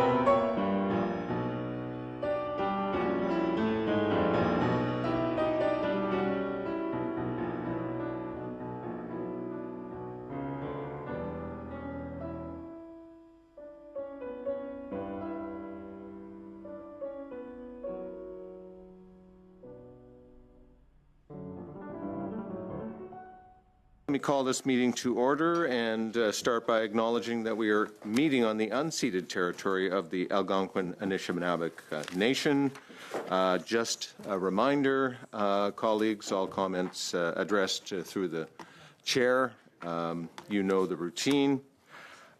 Let me call this meeting to order and start by acknowledging that we are meeting on the unceded territory of the Algonquin Anishinaabe Nation. Just a reminder, colleagues, all comments addressed through the chair. You know the routine.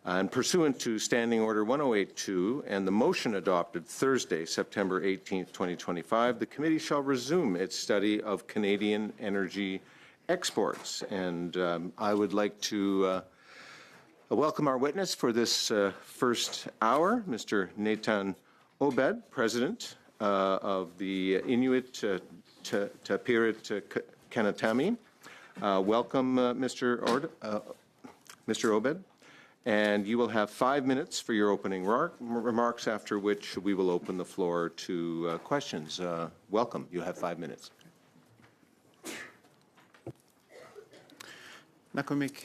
And pursuant to Standing Order 1082 and the motion adopted Thursday, September 18th, 2025, the committee shall resume its study of Canadian energy exports. And I would like to welcome our witness for this first hour, Mr. Nathan Obed, President of the Inuit Tapirit Kanatami. Welcome, Mr. Obed. And you will have 5 minutes for your opening remarks, after which we will open the floor to questions. Welcome. You have 5 minutes. Nakamik,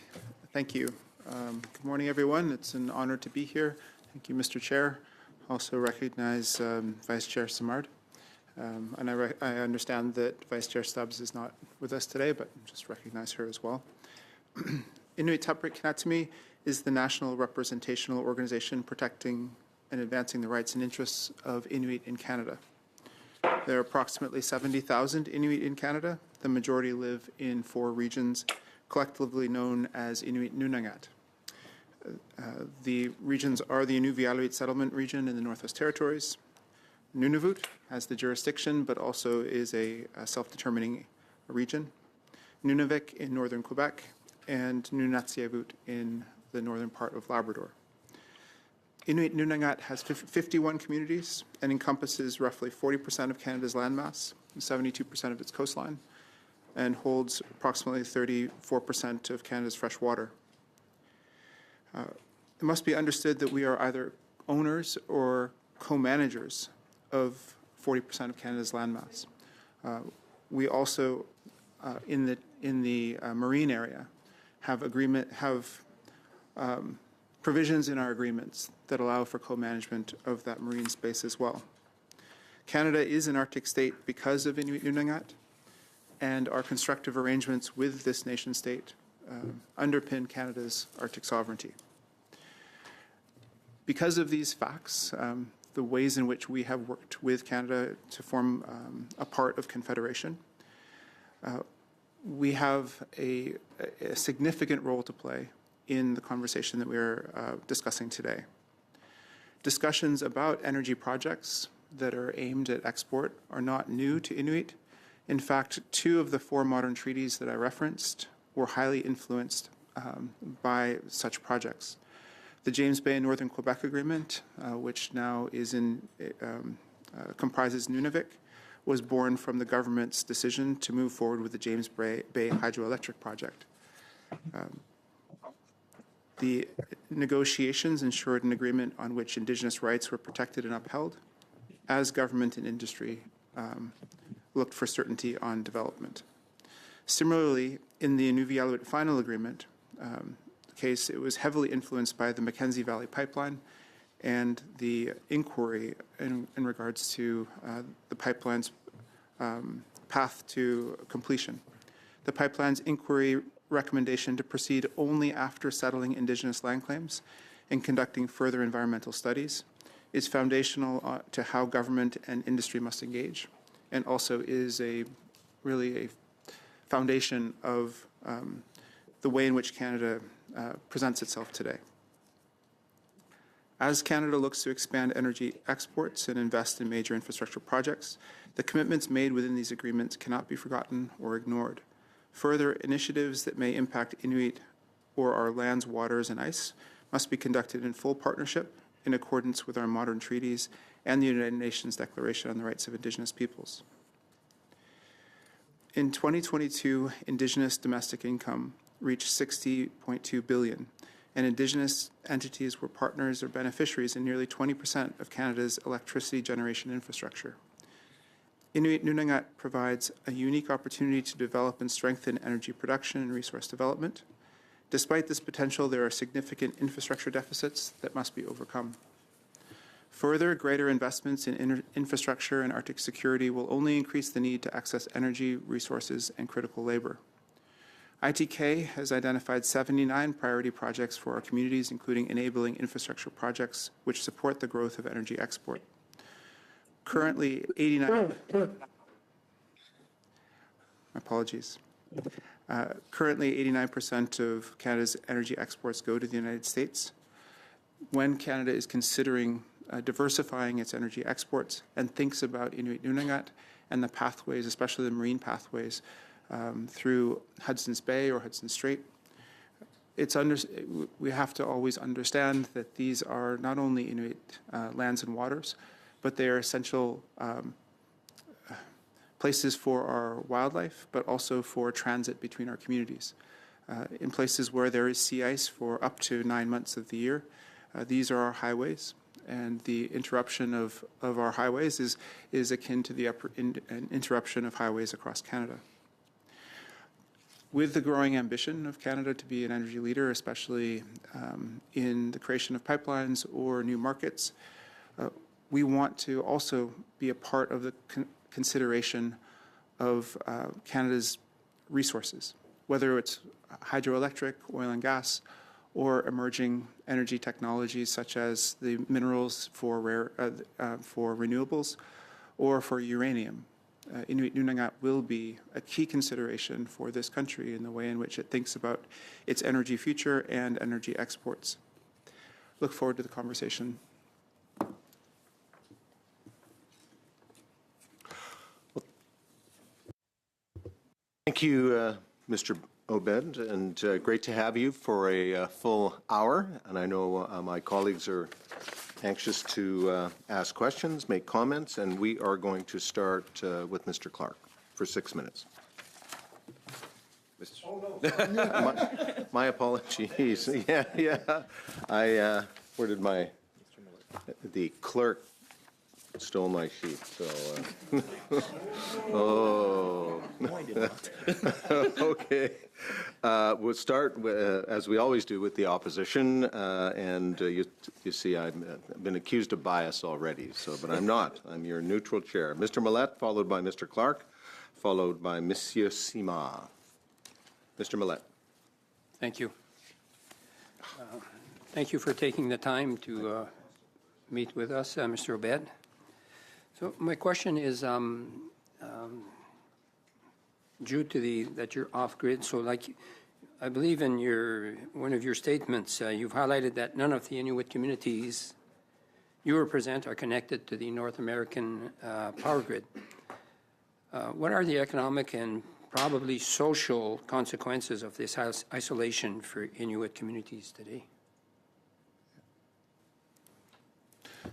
thank you. Good morning, everyone. It's an honor to be here. Thank you, Mr. Chair. Also recognize Vice Chair Simard. And I understand that Vice Chair Stubbs is not with us today, but just recognize her as well. Inuit Tapirit Kanatami is the national representational organization protecting and advancing the rights and interests of Inuit in Canada. There are approximately 70,000 Inuit in Canada. The majority live in 4 regions, collectively known as Inuit Nunangat. The regions are the Inuvialuit Settlement Region in the Northwest Territories. Nunavut has the jurisdiction, but also is a self-determining region. Nunavik in northern Quebec, and Nunatsiavut in the northern part of Labrador. Inuit Nunangat has 51 communities and encompasses roughly 40% of Canada's landmass, 72% of its coastline, and holds approximately 34% of Canada's fresh water. It must be understood that we are either owners or co-managers of 40% of Canada's landmass. We also, in the marine area, have provisions in our agreements that allow for co-management of that marine space as well. Canada is an Arctic state because of Inuit Nunangat, and our constructive arrangements with this nation state underpin Canada's Arctic sovereignty. Because of these facts, the ways in which we have worked with Canada to form a part of Confederation, we have a significant role to play in the conversation that we're discussing today. Discussions about energy projects that are aimed at export are not new to Inuit. In fact, 2 of the 4 modern treaties that I referenced were highly influenced by such projects. The James Bay and Northern Quebec Agreement, which now is comprises Nunavik, was born from the government's decision to move forward with the James Bay hydroelectric project. The negotiations ensured an agreement on which Indigenous rights were protected and upheld, as government and industry looked for certainty on development. Similarly, in the Inuvialuit Final Agreement case, it was heavily influenced by the Mackenzie Valley Pipeline and the inquiry in regards to the pipeline's path to completion. The pipeline's inquiry recommendation to proceed only after settling Indigenous land claims and conducting further environmental studies is foundational to how government and industry must engage, and also is really a foundation of the way in which Canada presents itself today. As Canada looks to expand energy exports and invest in major infrastructure projects, the commitments made within these agreements cannot be forgotten or ignored. Further initiatives that may impact Inuit or our lands, waters, and ice must be conducted in full partnership in accordance with our modern treaties and the United Nations Declaration on the Rights of Indigenous Peoples. In 2022, Indigenous domestic income reached $60.2 billion, and Indigenous entities were partners or beneficiaries in nearly 20% of Canada's electricity generation infrastructure. Inuit Nunagat provides a unique opportunity to develop and strengthen energy production and resource development. Despite this potential, there are significant infrastructure deficits that must be overcome. Further, greater investments in infrastructure and Arctic security will only increase the need to access energy, resources, and critical labor. ITK has identified 79 priority projects for our communities, including enabling infrastructure projects which support the growth of energy export. Currently, 89% of Canada's energy exports go to the United States. When Canada is considering diversifying its energy exports and thinks about Inuit Nunagat and the pathways, especially the marine pathways, through Hudson's Bay or Hudson Strait, we have to always understand that these are not only Inuit lands and waters, but they are essential places for our wildlife, but also for transit between our communities. In places where there is sea ice for up to 9 months of the year, these are our highways, and the interruption of our highways is akin to the interruption of highways across Canada. With the growing ambition of Canada to be an energy leader, especially in the creation of pipelines or new markets, we want to also be a part of the consideration of Canada's resources, whether it's hydroelectric, oil and gas, or emerging energy technologies such as the minerals for renewables or for uranium. Inuit Nunagat will be a key consideration for this country in the way in which it thinks about its energy future and energy exports. Look forward to the conversation. Thank you, Mr. Obed, and great to have you for a full hour. And I know my colleagues are anxious to ask questions, make comments, and we are going to start with Mr. Clark for 6 minutes. Oh, no. my apologies. Yeah. Where did the clerk stole my sheet, so, oh. No, I did not. Okay. We'll start, as we always do, with the opposition, and you see I've been accused of bias already, but I'm not. I'm your neutral chair. Mr. Millett, followed by Mr. Clark, followed by Monsieur Sima. Mr. Millett. Thank you. Thank you for taking the time to meet with us, Mr. Obed. So my question is, due to that you're off-grid, so like I believe in one of your statements, you've highlighted that none of the Inuit communities you represent are connected to the North American power grid. What are the economic and probably social consequences of this isolation for Inuit communities today?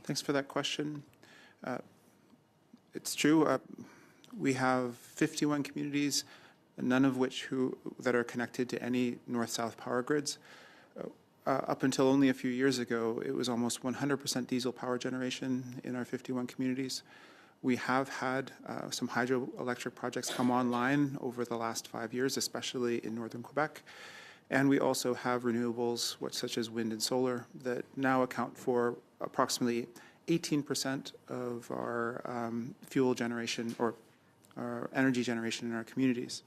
Thanks for that question. It's true. We have 51 communities, none of which that are connected to any north-south power grids. Up until only a few years ago, it was almost 100% diesel power generation in our 51 communities. We have had some hydroelectric projects come online over the last 5 years, especially in northern Quebec. And we also have renewables, such as wind and solar, that now account for approximately 18% of our fuel generation or our energy generation in our communities.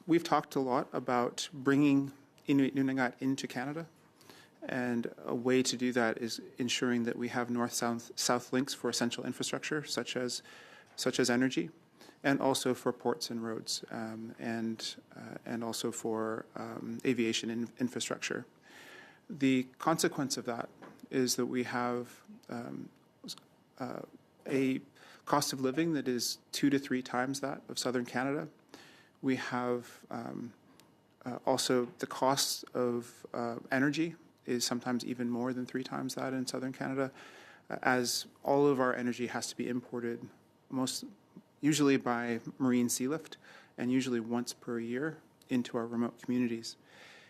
We've talked a lot about bringing Inuit Nunagat into Canada, and a way to do that is ensuring that we have north-south links for essential infrastructure, such as energy, and also for ports and roads, and also for aviation infrastructure. The consequence of that is that we have a cost of living that is 2 to 3 times that of southern Canada. We have also the cost of energy is sometimes even more than 3 times that in southern Canada, as all of our energy has to be imported, usually by marine sea lift, and usually once per year into our remote communities.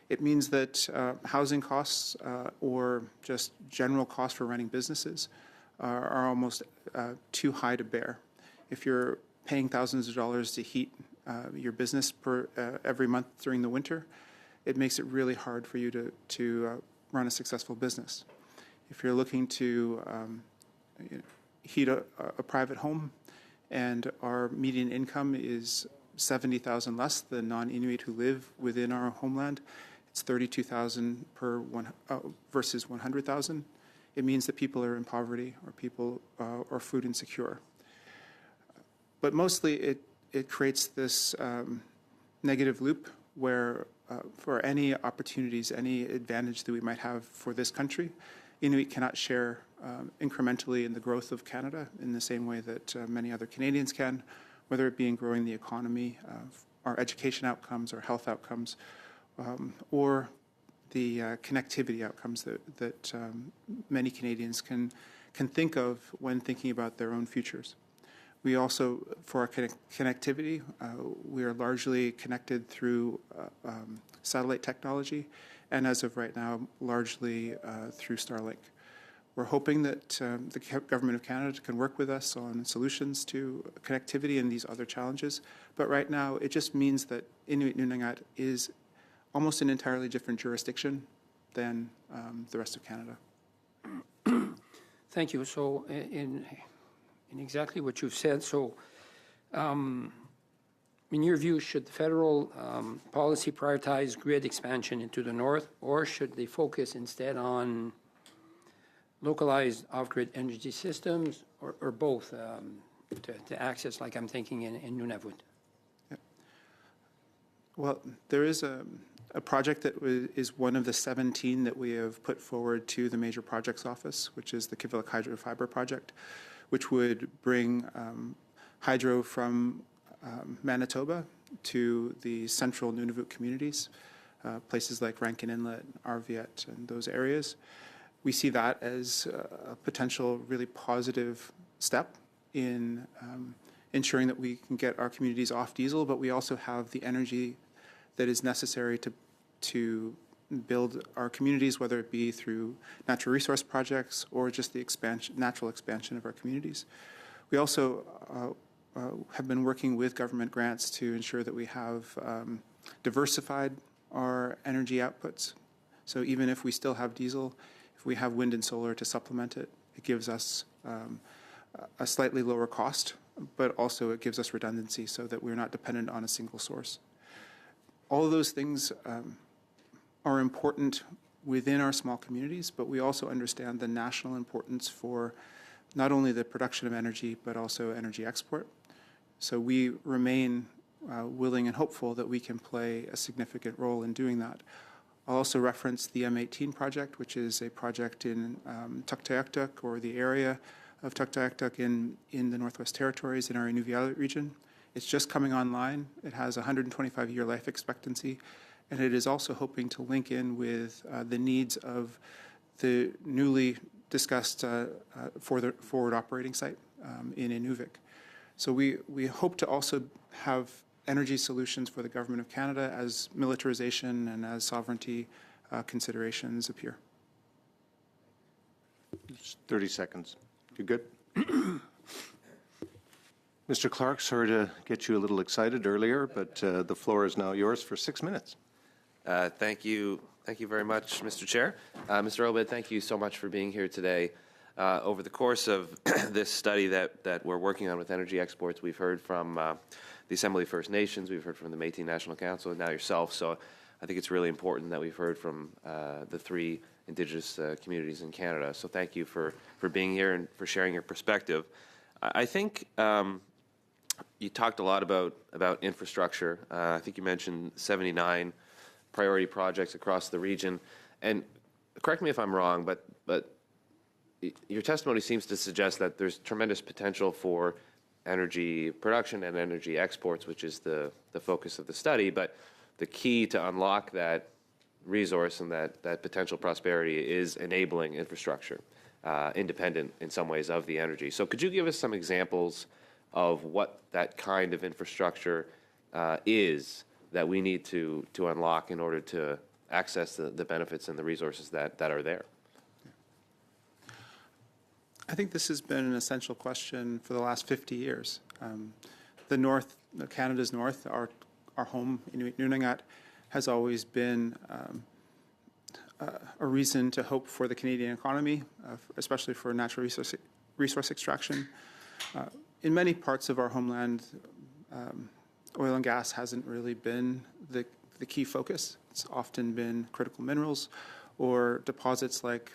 It means that housing costs or just general costs for running businesses are almost too high to bear. If you're paying thousands of dollars to heat your business every month during the winter, it makes it really hard for you to run a successful business. If you're looking to heat a private home and our median income is $70,000 less than non-Inuit who live within our homeland, it's $32,000 per one versus $100,000. It means that people are in poverty or people are food insecure. But mostly it creates this negative loop where for any opportunities, any advantage that we might have for this country, Inuit cannot share incrementally in the growth of Canada in the same way that many other Canadians can, whether it be in growing the economy, our education outcomes, our health outcomes, or the connectivity outcomes that many Canadians can think of when thinking about their own futures. We also, for our connectivity, we are largely connected through satellite technology, and as of right now, largely through Starlink. We're hoping that the Government of Canada can work with us on solutions to connectivity and these other challenges, but right now it just means that Inuit Nunagat is almost an entirely different jurisdiction than the rest of Canada. Thank you. So in exactly what you've said, so in your view, should the federal policy prioritize grid expansion into the north, or should they focus instead on localized off-grid energy systems, or both to access, like I'm thinking in Nunavut? Yeah. Well, there is a project that is one of the 17 that we have put forward to the Major Projects Office, which is the Kivalliq Hydrofiber Project, which would bring hydro from Manitoba to the central Nunavut communities, places like Rankin Inlet, Arviat, and those areas. We see that as a potential really positive step in ensuring that we can get our communities off diesel, but we also have the energy that is necessary to build our communities, whether it be through natural resource projects or just the natural expansion of our communities. We also have been working with government grants to ensure that we have diversified our energy outputs. So even if we still have diesel, if we have wind and solar to supplement it, it gives us a slightly lower cost, but also it gives us redundancy so that we're not dependent on a single source. All of those things are important within our small communities, but we also understand the national importance for not only the production of energy, but also energy export. So we remain willing and hopeful that we can play a significant role in doing that. I'll also reference the M18 project, which is a project in Tuktoyaktuk, or the area of Tuktoyaktuk in the Northwest Territories in our Inuvialuit region. It's just coming online. It has a 125-year life expectancy, and it is also hoping to link in with the needs of the newly discussed forward operating site in Inuvik. So we hope to also have energy solutions for the Government of Canada as militarization and as sovereignty considerations appear. 30 seconds. You good? Mr. Clark, sorry to get you a little excited earlier, but the floor is now yours for 6 minutes. Thank you. Thank you very much, Mr. Chair. Mr. Obed, thank you so much for being here today. Over the course of this study that we're working on with energy exports, we've heard from the Assembly of First Nations, we've heard from the Métis National Council, and now yourself. So I think it's really important that we've heard from the three Indigenous communities in Canada. So thank you for being here and for sharing your perspective. I think you talked a lot about infrastructure. I think you mentioned 79 priority projects across the region. And correct me if I'm wrong, but your testimony seems to suggest that there's tremendous potential for energy production and energy exports, which is the focus of the study. But the key to unlock that resource and that potential prosperity is enabling infrastructure, independent in some ways of the energy. So could you give us some examples of what that kind of infrastructure is that we need to unlock in order to access the benefits and the resources that are there? I think this has been an essential question for the last 50 years. The North, Canada's North, our home, Inuit Nunangat, has always been a reason to hope for the Canadian economy, especially for natural resource extraction. In many parts of our homeland, oil and gas hasn't really been the key focus. It's often been critical minerals or deposits like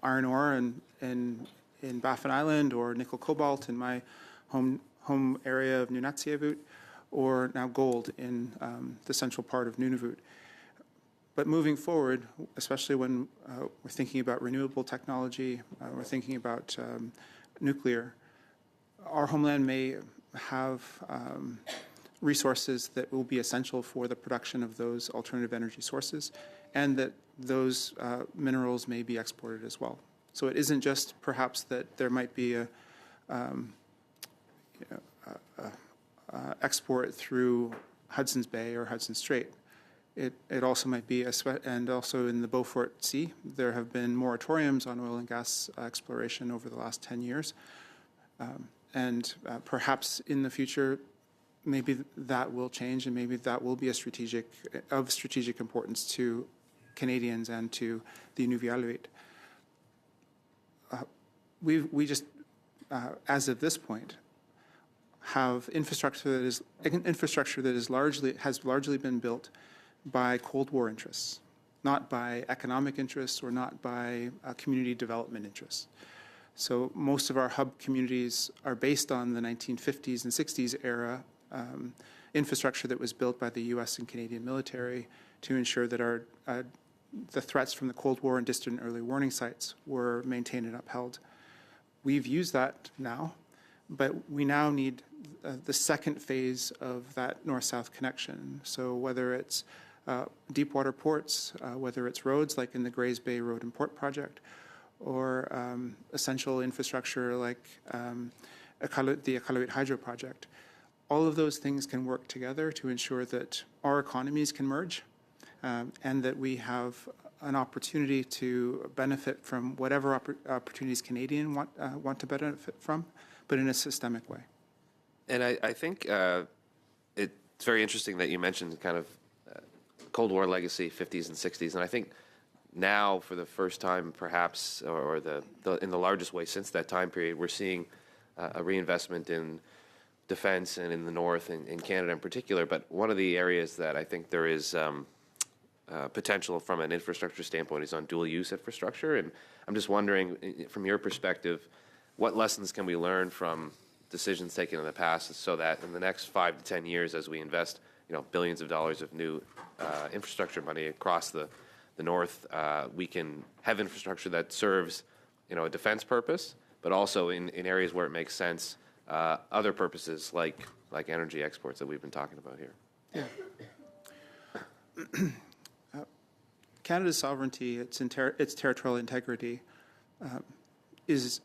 iron ore in Baffin Island, or nickel cobalt in my home area of Nunatsiavut, or now gold in the central part of Nunavut. But moving forward, especially when we're thinking about renewable technology, we're thinking about nuclear, our homeland may have resources that will be essential for the production of those alternative energy sources, and that those minerals may be exported as well. So it isn't just perhaps that there might be a export through Hudson's Bay or Hudson Strait. It also might be, and also in the Beaufort Sea, there have been moratoriums on oil and gas exploration over the last 10 years. And perhaps in the future, maybe that will change, and maybe that will be of strategic importance to Canadians and to the Inuvialuit. We just, as of this point, have infrastructure that has largely been built by Cold War interests, not by economic interests or not by community development interests. So most of our hub communities are based on the 1950s and 60s era infrastructure that was built by the U.S. and Canadian military to ensure that the threats from the Cold War and distant early warning sites were maintained and upheld. We've used that now, but we now need the second phase of that north-south connection. So whether it's deep water ports, whether it's roads like in the Grays Bay Road and Port Project, or essential infrastructure like the Iqaluit Hydro Project, all of those things can work together to ensure that our economies can merge, and that we have an opportunity to benefit from whatever opportunities Canadians want to benefit from, but in a systemic way. And I think it's very interesting that you mentioned kind of Cold War legacy, 50s and 60s, and I think now, for the first time, perhaps, or in the largest way since that time period, we're seeing a reinvestment in defense and in the North, in Canada in particular. But one of the areas that I think there is potential from an infrastructure standpoint is on dual-use infrastructure. And I'm just wondering, from your perspective, what lessons can we learn from decisions taken in the past so that in the next 5 to 10 years, as we invest billions of dollars of new infrastructure money across the North, we can have infrastructure that serves a defense purpose, but also in areas where it makes sense, other purposes like energy exports that we've been talking about here. Yeah. Canada's sovereignty, its territorial integrity, is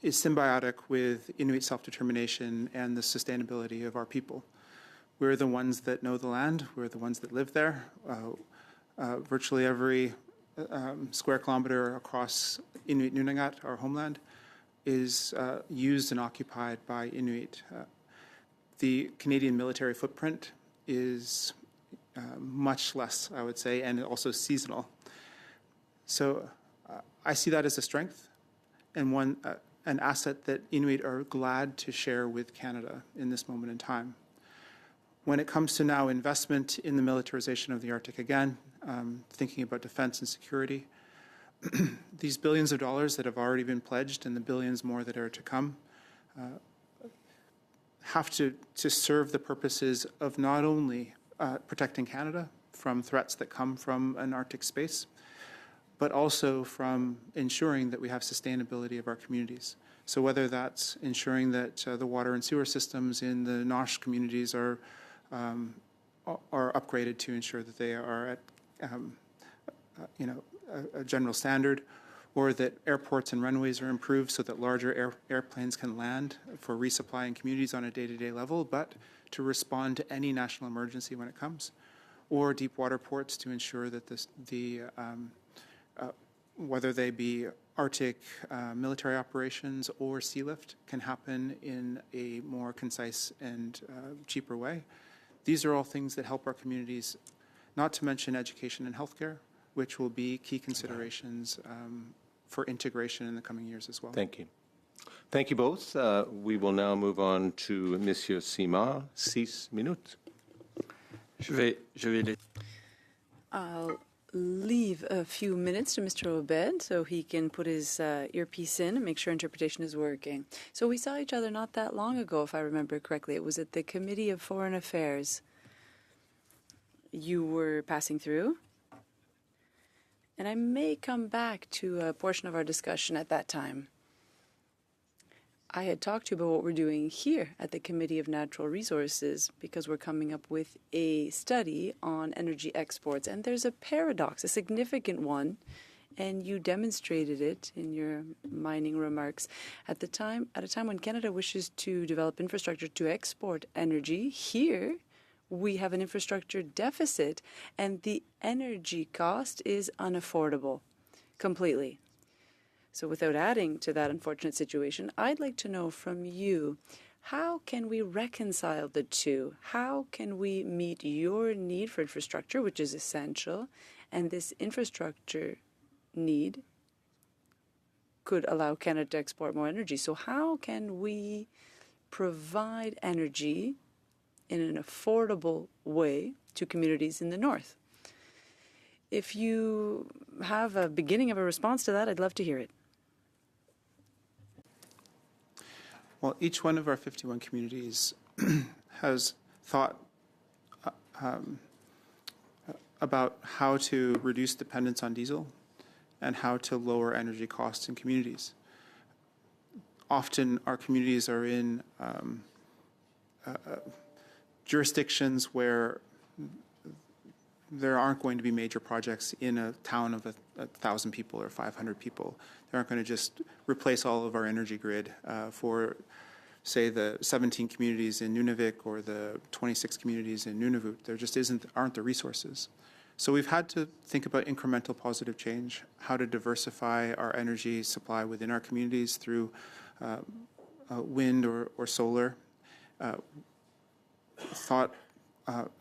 symbiotic with Inuit self-determination and the sustainability of our people. We're the ones that know the land. We're the ones that live there. Virtually every square kilometer across Inuit Nunangat, our homeland, is used and occupied by Inuit. The Canadian military footprint is much less, I would say, and also seasonal. So I see that as a strength and an asset that Inuit are glad to share with Canada in this moment in time. When it comes to now investment in the militarization of the Arctic again, thinking about defense and security, these billions of dollars that have already been pledged and the billions more that are to come have to serve the purposes of not only protecting Canada from threats that come from an Arctic space, but also from ensuring that we have sustainability of our communities. So whether that's ensuring that the water and sewer systems in the Nosh communities are upgraded to ensure that they are at a general standard, or that airports and runways are improved so that larger airplanes can land for resupplying communities on a day-to-day level, but to respond to any national emergency when it comes, or deep water ports to ensure that whether they be Arctic military operations or sea lift can happen in a more concise and cheaper way. These are all things that help our communities, not to mention education and healthcare, which will be key considerations for integration in the coming years as well. Thank you. Thank you both. We will now move on to Monsieur Simard, 6 minutes. I'll leave a few minutes to Mr. Obed so he can put his earpiece in and make sure interpretation is working. So we saw each other not that long ago, if I remember correctly. It was at the Committee of Foreign Affairs. You were passing through. And I may come back to a portion of our discussion at that time. I had talked to you about what we're doing here at the Committee of Natural Resources because we're coming up with a study on energy exports. And there's a paradox, a significant one, and you demonstrated it in your mining remarks. At a time when Canada wishes to develop infrastructure to export energy, here we have an infrastructure deficit, and the energy cost is unaffordable completely. So without adding to that unfortunate situation, I'd like to know from you, how can we reconcile the two? How can we meet your need for infrastructure, which is essential, and this infrastructure need could allow Canada to export more energy? So how can we provide energy in an affordable way to communities in the north? If you have a beginning of a response to that, I'd love to hear it. Well, each one of our 51 communities has thought about how to reduce dependence on diesel and how to lower energy costs in communities. Often our communities are in jurisdictions where there aren't going to be major projects in a town of 1,000 people or 500 people. They aren't going to just replace all of our energy grid for, say, the 17 communities in Nunavik or the 26 communities in Nunavut. There just aren't the resources. So we've had to think about incremental positive change, how to diversify our energy supply within our communities through wind or solar. Thought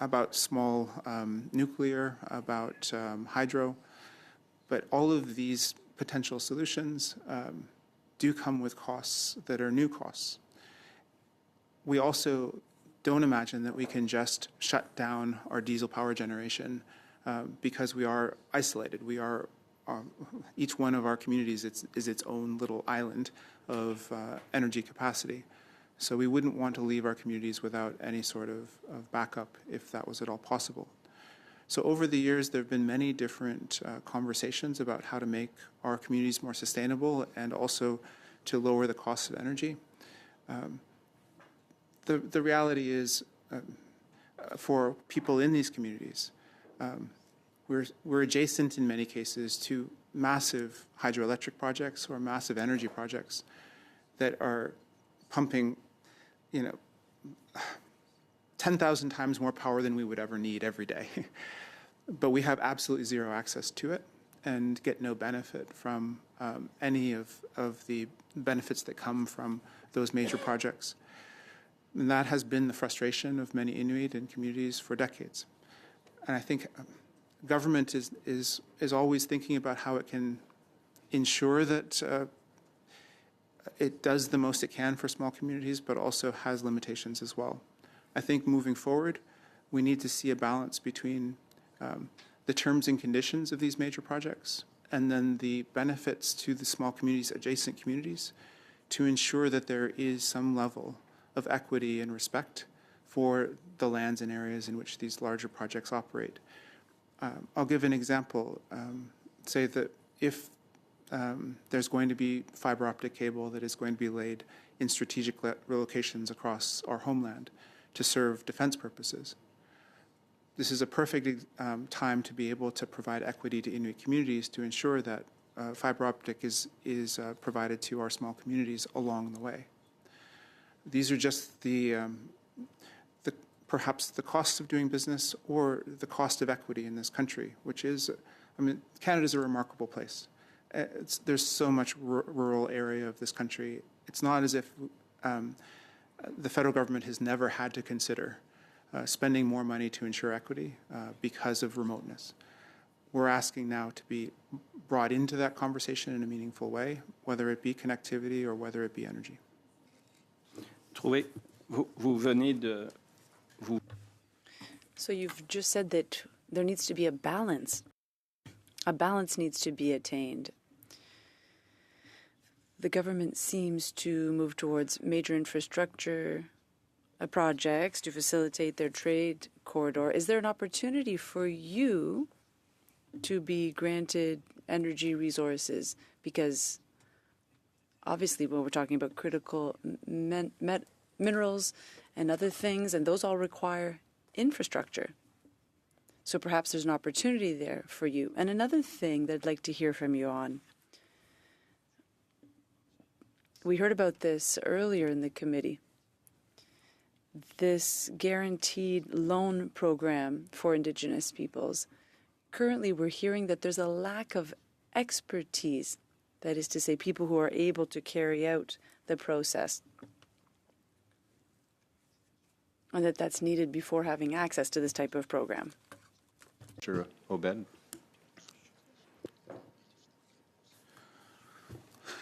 about small nuclear, about hydro, but all of these potential solutions do come with costs that are new costs. We also don't imagine that we can just shut down our diesel power generation because we are isolated. We are each one of our communities is its own little island of energy capacity. So we wouldn't want to leave our communities without any sort of backup if that was at all possible. So over the years, there have been many different conversations about how to make our communities more sustainable and also to lower the cost of energy. The reality is, for people in these communities, we're adjacent in many cases to massive hydroelectric projects or massive energy projects that are pumping 10,000 times more power than we would ever need every day. But we have absolutely zero access to it and get no benefit from any of the benefits that come from those major projects. And that has been the frustration of many Inuit and communities for decades. And I think government is always thinking about how it can ensure that it does the most it can for small communities, but also has limitations as well. I think moving forward, we need to see a balance between the terms and conditions of these major projects and then the benefits to the small communities, adjacent communities, to ensure that there is some level of equity and respect for the lands and areas in which these larger projects operate. I'll give an example. Say that if there's going to be fiber optic cable that is going to be laid in strategic locations across our homeland to serve defense purposes. This is a perfect time to be able to provide equity to Inuit communities to ensure that fiber optic is provided to our small communities along the way. These are just the perhaps the cost of doing business or the cost of equity in this country, which is, I mean, Canada's a remarkable place. There's so much rural area of this country. It's not as if the federal government has never had to consider spending more money to ensure equity because of remoteness. We're asking now to be brought into that conversation in a meaningful way, whether it be connectivity or whether it be energy. So you've just said that there needs to be a balance. A balance needs to be attained. The government seems to move towards major infrastructure projects to facilitate their trade corridor. Is there an opportunity for you to be granted energy resources? Because obviously when we're talking about critical minerals and other things, and those all require infrastructure. So perhaps there's an opportunity there for you. And another thing that I'd like to hear from you on, we heard about this earlier in the committee, this guaranteed loan program for Indigenous peoples. Currently, we're hearing that there's a lack of expertise, that is to say, people who are able to carry out the process, and that's needed before having access to this type of program. Mr. Obed?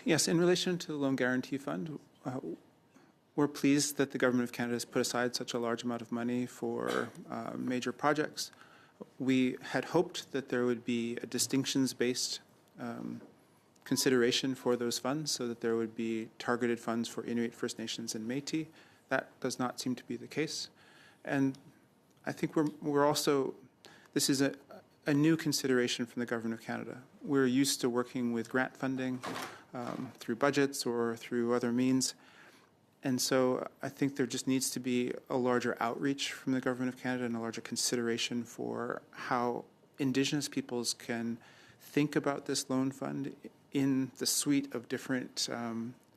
Yes, in relation to the Loan Guarantee Fund, we're pleased that the Government of Canada has put aside such a large amount of money for major projects. We had hoped that there would be a distinctions-based consideration for those funds, so that there would be targeted funds for Inuit, First Nations, and Métis. That does not seem to be the case. And I think we're also, this is a new consideration from the Government of Canada. We're used to working with grant funding through budgets or through other means. And so I think there just needs to be a larger outreach from the Government of Canada and a larger consideration for how Indigenous peoples can think about this loan fund in the suite of different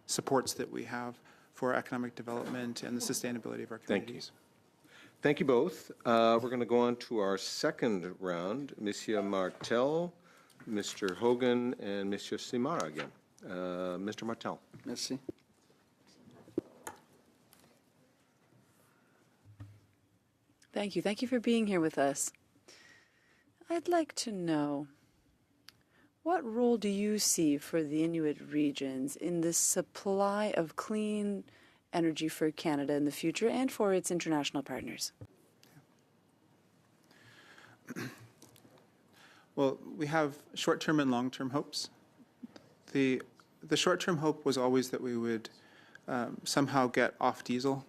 supports that we have for economic development and the sustainability of our communities. Thank you both. We're going to go on to our second round. Monsieur Martel, Mr. Hogan, and Monsieur Simard again. Mr. Martel. Merci. Thank you. Thank you for being here with us. I'd like to know, what role do you see for the Inuit regions in the supply of clean energy for Canada in the future and for its international partners? Well, we have short-term and long-term hopes. The short-term hope was always that we would somehow get off diesel,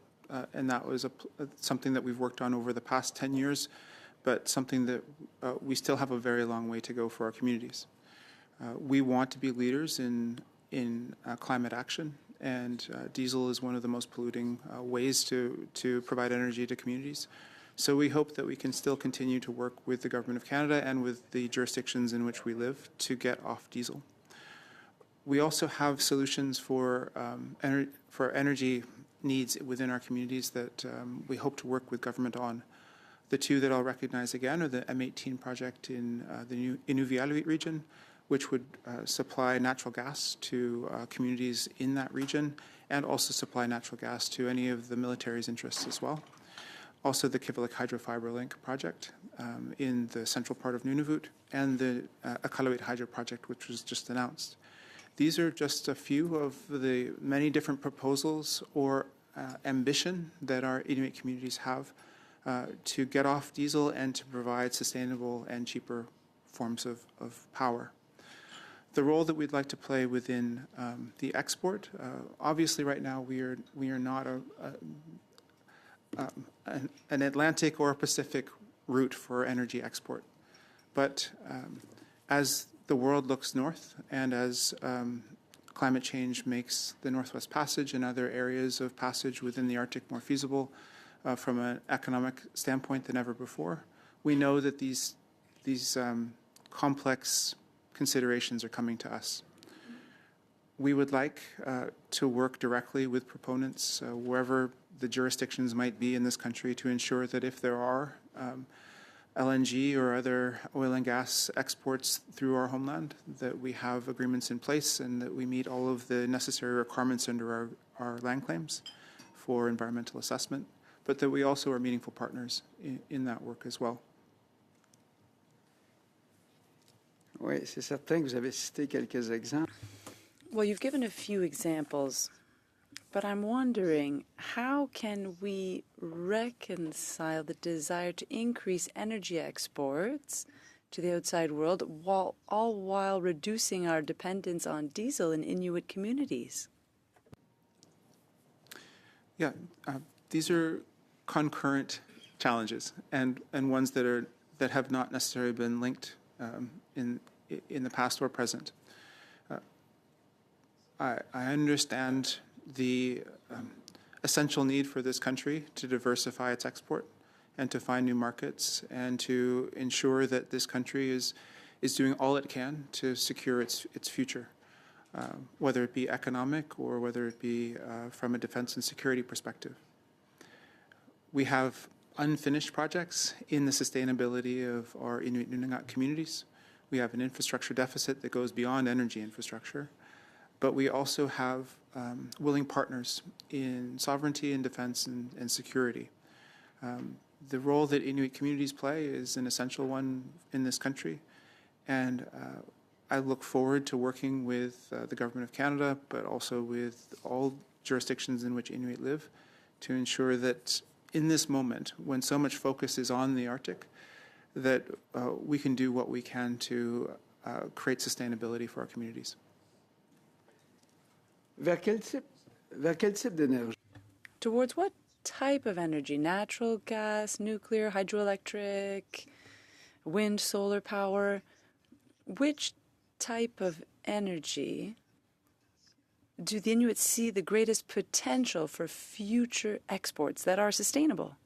and that was something that we've worked on over the past 10 years, but something that we still have a very long way to go for our communities. We want to be leaders in climate action, and diesel is one of the most polluting ways to provide energy to communities. So we hope that we can still continue to work with the Government of Canada and with the jurisdictions in which we live to get off diesel. We also have solutions for energy needs within our communities that we hope to work with government on. The two that I'll recognize again are the M18 project in the Inuvialuit region, which would supply natural gas to communities in that region and also supply natural gas to any of the military's interests as well. Also the Kivalliq Hydrofiber Link project in the central part of Nunavut, and the Iqaluit Hydro project, which was just announced. These are just a few of the many different proposals or ambition that our Inuit communities have to get off diesel and to provide sustainable and cheaper forms of power. The role that we'd like to play within the export, obviously right now we are not an Atlantic or a Pacific route for energy export. But as the world looks north and as climate change makes the Northwest Passage and other areas of passage within the Arctic more feasible from an economic standpoint than ever before, we know that these complex considerations are coming to us. We would like to work directly with proponents wherever the jurisdictions might be in this country to ensure that if there are LNG or other oil and gas exports through our homeland, that we have agreements in place and that we meet all of the necessary requirements under our land claims for environmental assessment, but that we also are meaningful partners in that work as well. Oui, c'est certain que vous avez cité quelques exemples. Well, you've given a few examples, but I'm wondering, how can we reconcile the desire to increase energy exports to the outside world all while reducing our dependence on diesel in Inuit communities? Yeah, these are concurrent challenges and ones that have not necessarily been linked in the past or present. I understand the essential need for this country to diversify its export and to find new markets and to ensure that this country is doing all it can to secure its future, whether it be economic or whether it be from a defense and security perspective. We have unfinished projects in the sustainability of our Inuit Nunagat communities. We have an infrastructure deficit that goes beyond energy infrastructure, but we also have willing partners in sovereignty and defense and security. The role that Inuit communities play is an essential one in this country, and I look forward to working with the Government of Canada, but also with all jurisdictions in which Inuit live, to ensure that in this moment, when so much focus is on the Arctic, that we can do what we can to create sustainability for our communities. Vers quel type d'énergie? Towards what type of energy? Natural gas, nuclear, hydroelectric, wind, solar power? Which type of energy do the Inuits see the greatest potential for future exports that are sustainable?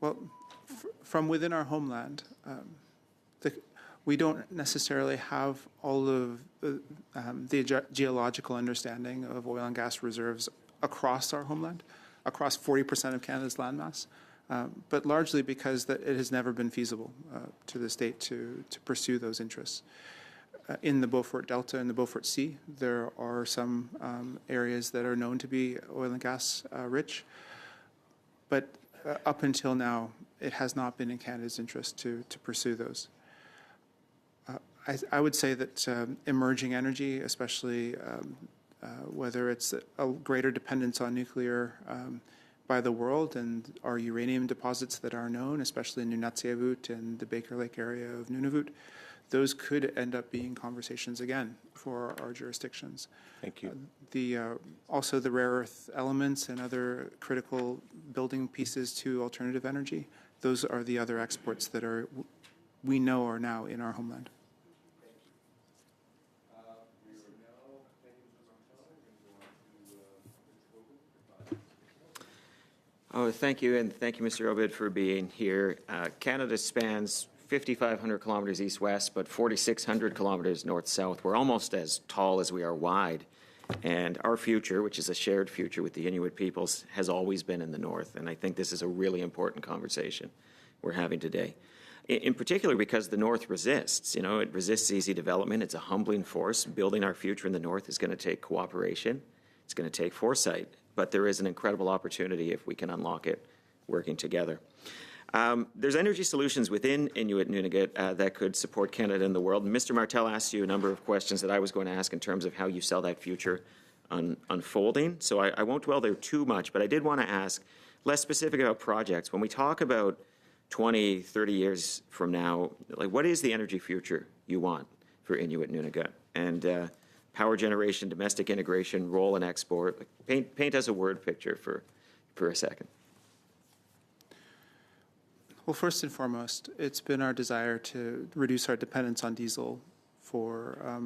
Well, from within our homeland, we don't necessarily have all of the geological understanding of oil and gas reserves across our homeland, across 40% of Canada's landmass, but largely because that it has never been feasible to the state to pursue those interests. In the Beaufort Delta and the Beaufort Sea, there are some areas that are known to be oil and gas rich, but up until now, it has not been in Canada's interest to pursue those. I would say that emerging energy, especially whether it's a greater dependence on nuclear by the world and our uranium deposits that are known, especially in Nunatsiavut and the Baker Lake area of Nunavut, those could end up being conversations again for our jurisdictions. Thank you. Also the rare earth elements and other critical building pieces to alternative energy, those are the other exports that we know are now in our homeland. Oh, thank you, and thank you, Mr. Obid, for being here. Canada spans 5,500 kilometers east-west, but 4,600 kilometers north-south. We're almost as tall as we are wide, and our future, which is a shared future with the Inuit peoples, has always been in the north, and I think this is a really important conversation we're having today. In particular because the north resists. You know, it resists easy development. It's a humbling force. Building our future in the north is going to take cooperation. It's going to take foresight. But there is an incredible opportunity if we can unlock it working together. There's energy solutions within Inuit Nunavut that could support Canada and the world. And Mr. Martel asked you a number of questions that I was going to ask in terms of how you saw that future unfolding. So I won't dwell there too much, but I did want to ask less specific about projects. When we talk about 20, 30 years from now, like what is the energy future you want for Inuit Nunavut? And power generation, domestic integration, role in export. Paint us a word picture for a second. Well, first and foremost, it's been our desire to reduce our dependence on diesel for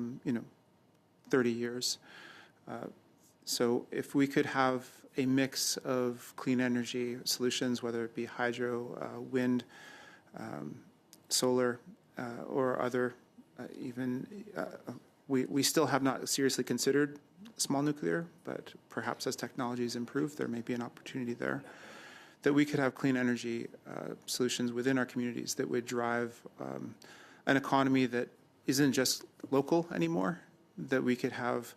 30 years. So if we could have a mix of clean energy solutions, whether it be hydro, wind, solar, or other even We still have not seriously considered small nuclear, but perhaps as technologies improve, there may be an opportunity there that we could have clean energy solutions within our communities that would drive an economy that isn't just local anymore, that we could have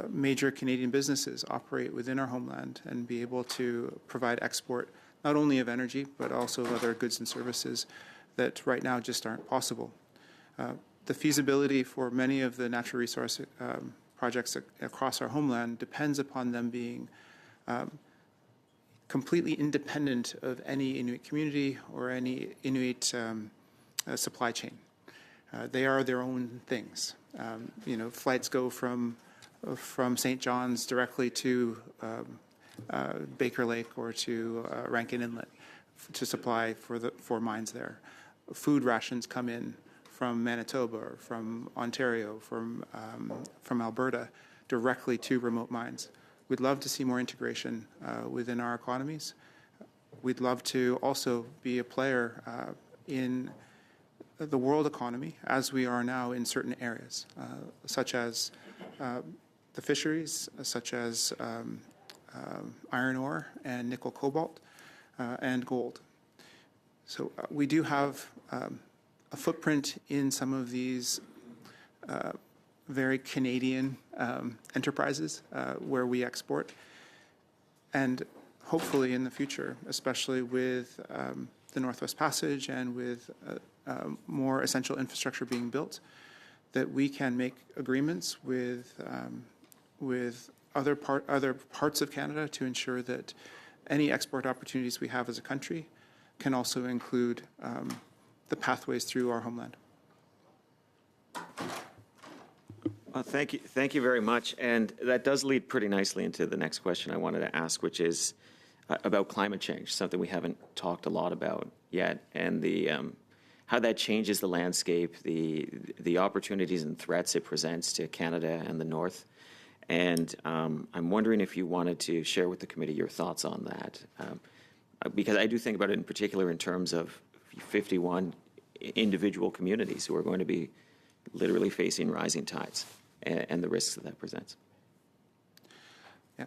major Canadian businesses operate within our homeland and be able to provide export not only of energy, but also of other goods and services that right now just aren't possible. The feasibility for many of the natural resource projects across our homeland depends upon them being completely independent of any Inuit community or any Inuit supply chain. They are their own things. Flights go from St. John's directly to Baker Lake or to Rankin Inlet to supply for mines there. Food rations come in from Manitoba or from Ontario, from Alberta, directly to remote mines. We'd love to see more integration within our economies. We'd love to also be a player in the world economy, as we are now in certain areas, such as the fisheries, such as iron ore and nickel cobalt and gold. So we do have a footprint in some of these very Canadian enterprises where we export. And hopefully in the future, especially with the Northwest Passage and with more essential infrastructure being built, that we can make agreements with other parts of Canada to ensure that any export opportunities we have as a country can also include the pathways through our homeland. Well, thank you very much. And that does lead pretty nicely into the next question I wanted to ask, which is about climate change, something we haven't talked a lot about yet, and the how that changes the landscape, the opportunities and threats it presents to Canada and the North. And I'm wondering if you wanted to share with the committee your thoughts on that, because I do think about it in particular in terms of 51 individual communities who are going to be literally facing rising tides and the risks that presents. Yeah.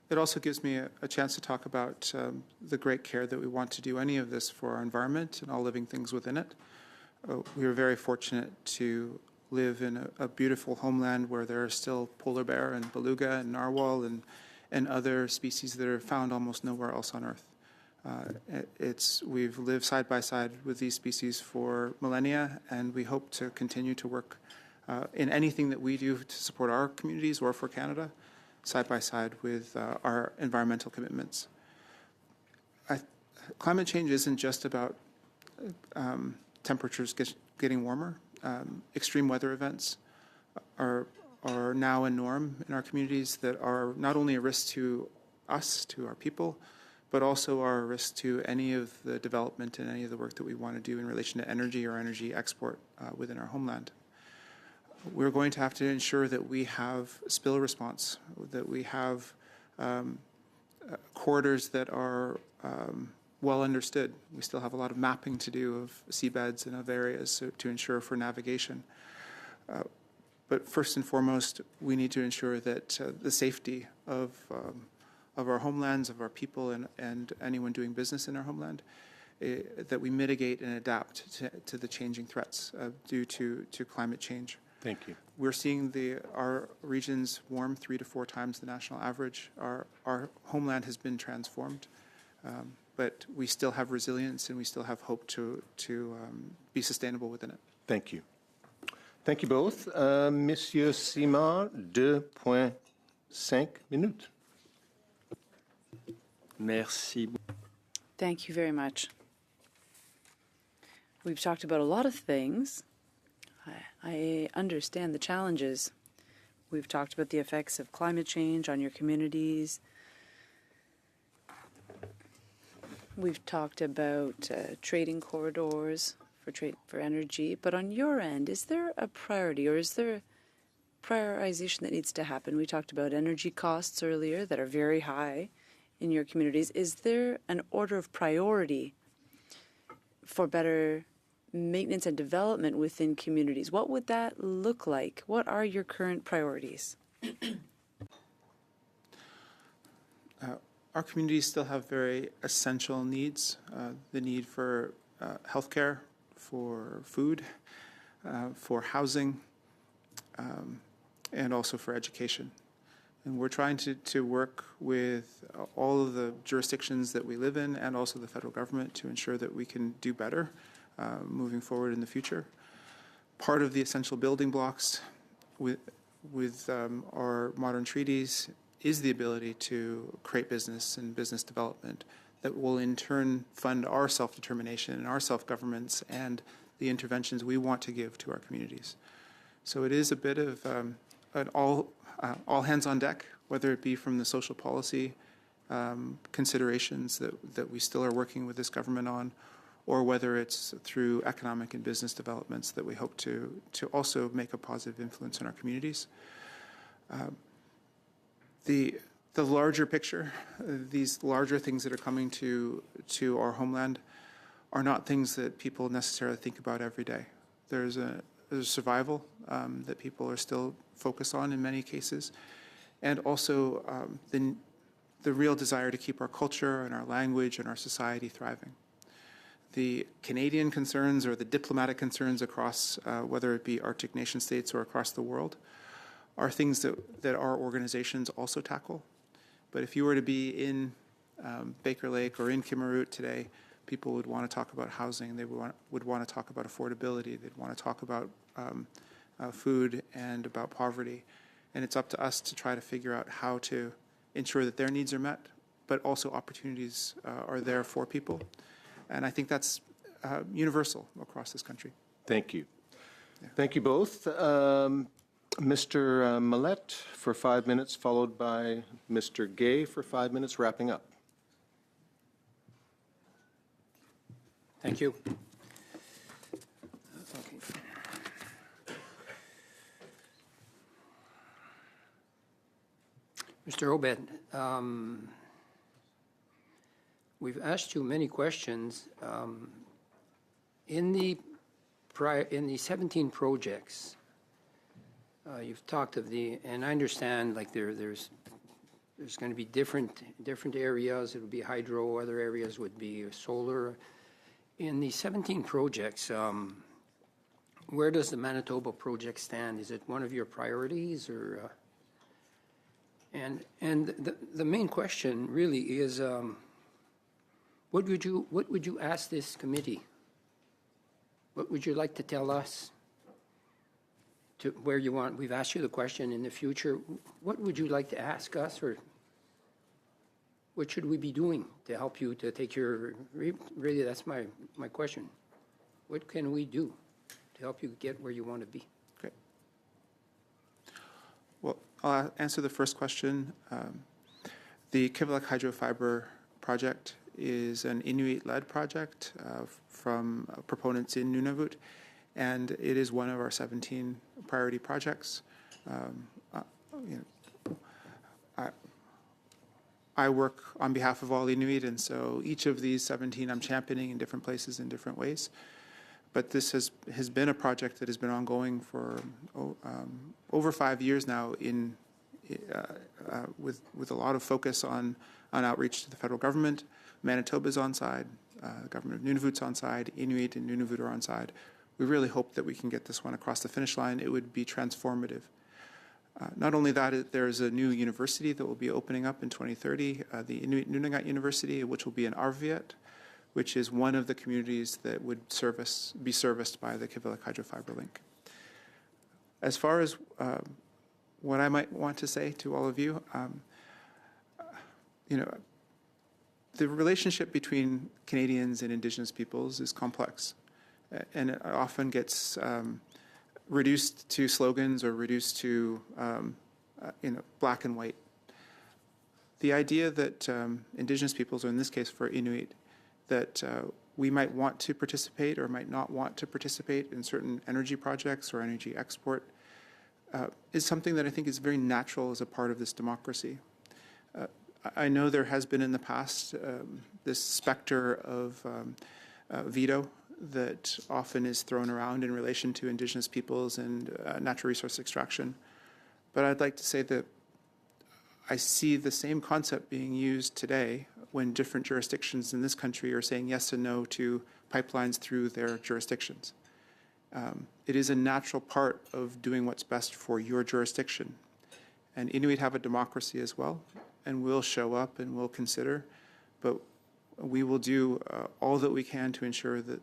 It also gives me a chance to talk about the great care that we want to do any of this for our environment and all living things within it. We are very fortunate to live in a beautiful homeland where there are still polar bear and beluga and narwhal and other species that are found almost nowhere else on Earth. We've lived side by side with these species for millennia, and we hope to continue to work in anything that we do to support our communities or for Canada, side by side with our environmental commitments. Climate change isn't just about temperatures getting warmer. Extreme weather events are now a norm in our communities that are not only a risk to us, to our people, but also are a risk to any of the development and any of the work that we want to do in relation to energy or energy export within our homeland. We're going to have to ensure that we have spill response, that we have corridors that are well understood. We still have a lot of mapping to do of seabeds and of areas to ensure for navigation. But first and foremost, we need to ensure that the safety of our homelands, of our people, and anyone doing business in our homeland, that we mitigate and adapt to the changing threats due to climate change. Thank you. We're seeing our regions warm 3 to 4 times the national average. Our homeland has been transformed, but we still have resilience and we still have hope to be sustainable within it. Thank you. Thank you both. Monsieur Simard, 2.5 minutes. Merci. Thank you very much. We've talked about a lot of things. I understand the challenges. We've talked about the effects of climate change on your communities. We've talked about trading corridors for energy. But on your end, is there a priority or is there prioritization that needs to happen? We talked about energy costs earlier that are very high in your communities. Is there an order of priority for better maintenance and development within communities. What would that look like? What are your current priorities? Our communities still have very essential needs, the need for healthcare, for food, for housing, and also for education. And we're trying to work with all of the jurisdictions that we live in and also the federal government to ensure that we can do better moving forward in the future. Part of the essential building blocks with our modern treaties is the ability to create business and business development that will in turn fund our self-determination and our self-governments and the interventions we want to give to our communities. So it is a bit of an all hands on deck, whether it be from the social policy considerations that we still are working with this government on, or whether it's through economic and business developments that we hope to also make a positive influence in our communities. The larger picture, these larger things that are coming to our homeland are not things that people necessarily think about every day. There's a survival that people are still focused on in many cases, and also the real desire to keep our culture and our language and our society thriving. The Canadian concerns or the diplomatic concerns across, whether it be Arctic nation states or across the world, are things that our organizations also tackle. But if you were to be in Baker Lake or in Kimirut today, people would want to talk about housing. They would want to talk about affordability. They'd want to talk about food and about poverty. And it's up to us to try to figure out how to ensure that their needs are met, but also opportunities are there for people. And I think that's universal across this country. Thank you. Yeah. Thank you both. Mr. Millette for 5 minutes, followed by Mr. Gay for 5 minutes, wrapping up. Thank you. Mr. Obed, we've asked you many questions. In the 17 projects, you've talked of and I understand like there's going to be different areas. It would be hydro, other areas would be solar. In the 17 projects, where does the Manitoba project stand? Is it one of your priorities, or? And the main question really is, what would you ask this committee? What would you like to tell us? To where you want? We've asked you the question in the future. What would you like to ask us, or what should we be doing to help you to take your? Really, that's my question. What can we do to help you get where you want to be? Great. Well, I'll answer the first question. The Kivalliq Hydrofiber project is an Inuit-led project from proponents in Nunavut, and it is one of our 17 priority projects. I work on behalf of all Inuit, and so each of these 17 I'm championing in different places in different ways. But this has been a project that has been ongoing for over 5 years now with a lot of focus on outreach to the federal government. Manitoba's on side, the government of Nunavut's on side, Inuit and Nunavut are on side. We really hope that we can get this one across the finish line. It would be transformative. Not only that, there's a new university that will be opening up in 2030, the Inuit Nunagat University, which will be in Arviat, which is one of the communities that would be serviced by the Kivalliq Hydrofiber link. As far as what I might want to say to all of you, the relationship between Canadians and Indigenous peoples is complex, and it often gets reduced to slogans or reduced to black and white. The idea that Indigenous peoples, or in this case for Inuit, that we might want to participate or might not want to participate in certain energy projects or energy export is something that I think is very natural as a part of this democracy. I know there has been in the past this specter of veto that often is thrown around in relation to Indigenous peoples and natural resource extraction. But I'd like to say that I see the same concept being used today when different jurisdictions in this country are saying yes and no to pipelines through their jurisdictions. It is a natural part of doing what's best for your jurisdiction. And Inuit have a democracy as well, and we'll show up and we'll consider, but we will do all that we can to ensure that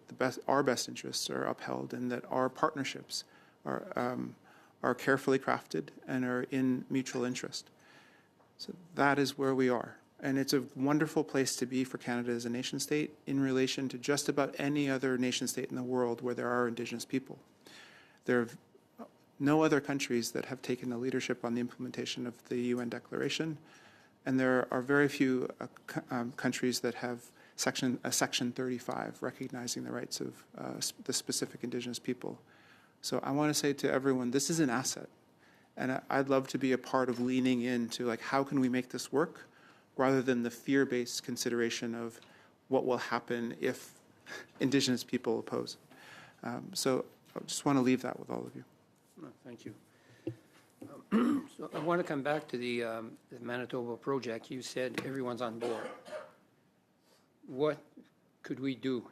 our best interests are upheld and that our partnerships are carefully crafted and are in mutual interest. So that is where we are. And it's a wonderful place to be for Canada as a nation state in relation to just about any other nation state in the world where there are Indigenous people. There are no other countries that have taken the leadership on the implementation of the UN Declaration, and there are very few countries that have Section 35 recognizing the rights of the specific Indigenous people. So I want to say to everyone, this is an asset. And I'd love to be a part of leaning into, like, how can we make this work, rather than the fear-based consideration of what will happen if Indigenous people oppose. So I just want to leave that with all of you. No, thank you. So I want to come back to the Manitoba project. You said everyone's on board. What could we do?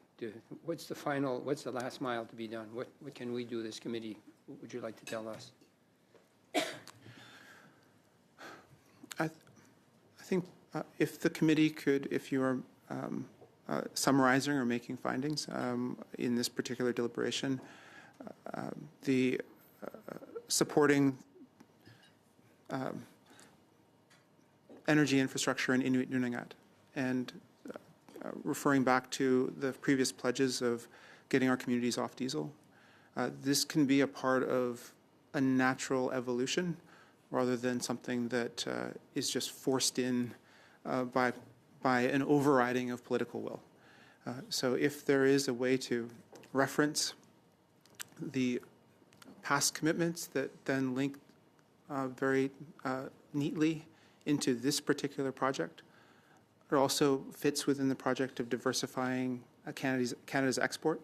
What's the last mile to be done? What can we do, this committee? What would you like to tell us? I think if the committee could, if you are summarizing or making findings in this particular deliberation, the supporting energy infrastructure in Inuit Nunagat, and referring back to the previous pledges of getting our communities off diesel. This can be a part of a natural evolution rather than something that is just forced in by an overriding of political will. So if there is a way to reference the past commitments that then link very neatly into this particular project, it also fits within the project of diversifying Canada's export.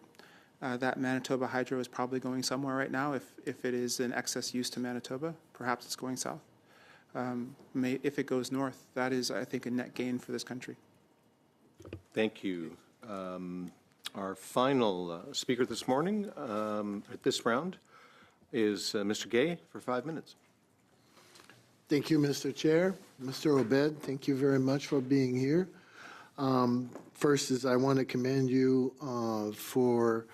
That Manitoba Hydro is probably going somewhere right now. If it is an excess use to Manitoba, perhaps it's going south. If it goes north, that is, I think, a net gain for this country. Thank you. Our final speaker this morning at this round is Mr. Gay for 5 minutes. Thank you, Mr. Chair. Mr. Obed, thank you very much for being here. First is I want to commend you for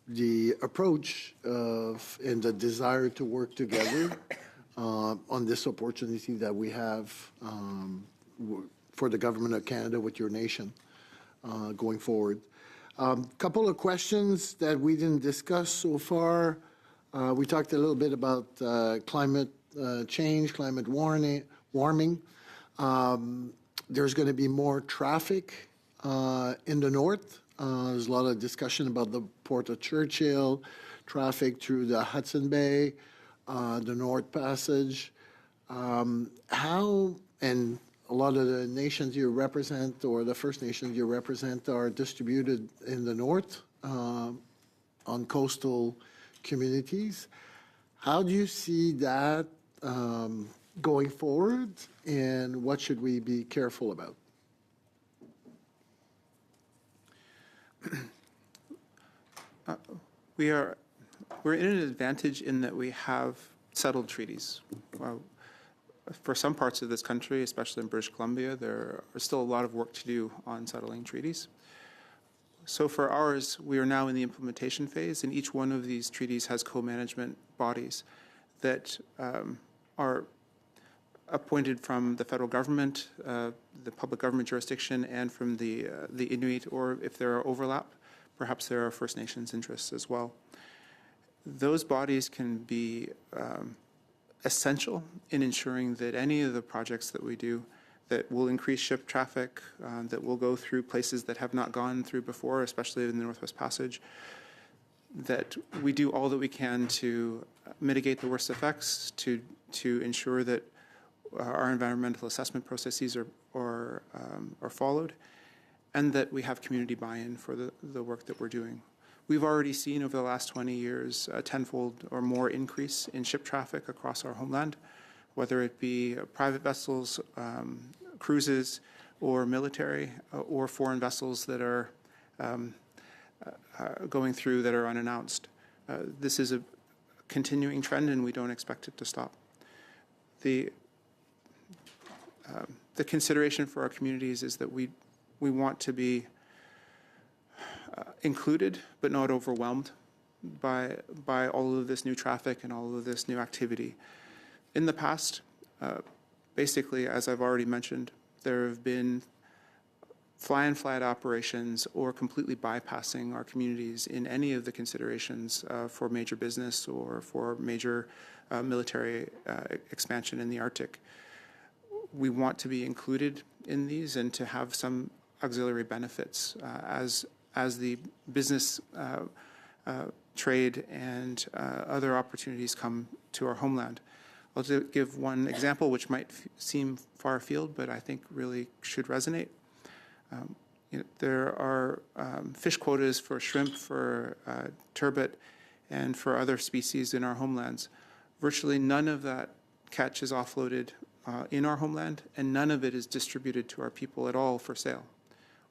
the approach and the desire to work together on this opportunity that we have for the Government of Canada with your nation going forward. Couple of questions that we didn't discuss so far. We talked a little bit about climate change, climate warming. There's going to be more traffic in the north. There's a lot of discussion about the Port of Churchill, traffic through the Hudson Bay, the North Passage. How, and a lot of the nations you represent, or the First Nations you represent, are distributed in the north on coastal communities. How do you see that going forward, and what should we be careful about? We're in an advantage in that we have settled treaties. For some parts of this country, especially in British Columbia, there are still a lot of work to do on settling treaties. So for ours, we are now in the implementation phase, and each one of these treaties has co-management bodies that are appointed from the federal government, the public government jurisdiction, and from the Inuit, or if there are overlap, perhaps there are First Nations interests as well. Those bodies can be essential in ensuring that any of the projects that we do that will increase ship traffic, that will go through places that have not gone through before, especially in the Northwest Passage, that we do all that we can to mitigate the worst effects, to ensure that our environmental assessment processes are followed, and that we have community buy-in for the work that we're doing. We've already seen over the last 20 years a tenfold or more increase in ship traffic across our homeland, whether it be private vessels, cruises, or military, or foreign vessels that are going through that are unannounced. This is a continuing trend, and we don't expect it to stop. The consideration for our communities is that we want to be included but not overwhelmed by all of this new traffic and all of this new activity. In the past, basically, as I've already mentioned, there have been fly-in, fly-out operations or completely bypassing our communities in any of the considerations for major business or for major military expansion in the Arctic. We want to be included in these and to have some auxiliary benefits as the business, trade, and other opportunities come to our homeland. I'll give one example which might seem far afield, but I think really should resonate. There are fish quotas for shrimp, for turbot, and for other species in our homelands. Virtually none of that catch is offloaded in our homeland, and none of it is distributed to our people at all for sale.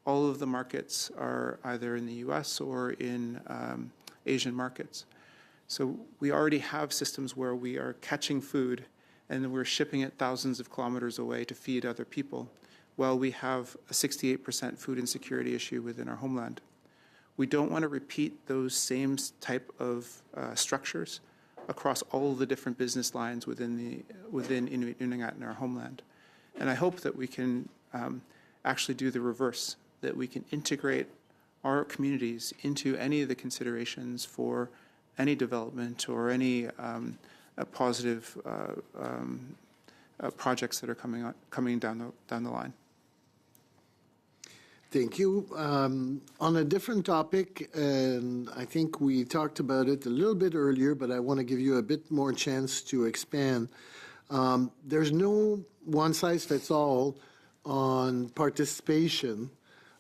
All of the markets are either in the U.S. or in Asian markets. So we already have systems where we are catching food and we're shipping it thousands of kilometers away to feed other people, while we have a 68% food insecurity issue within our homeland. We don't want to repeat those same type of structures across all the different business lines within Inuit Nunagat in our homeland. And I hope that we can actually do the reverse, that we can integrate our communities into any of the considerations for any development or any positive projects that are coming down the line. Thank you. On a different topic, and I think we talked about it a little bit earlier, but I want to give you a bit more chance to expand. There's no one-size-fits-all on participation,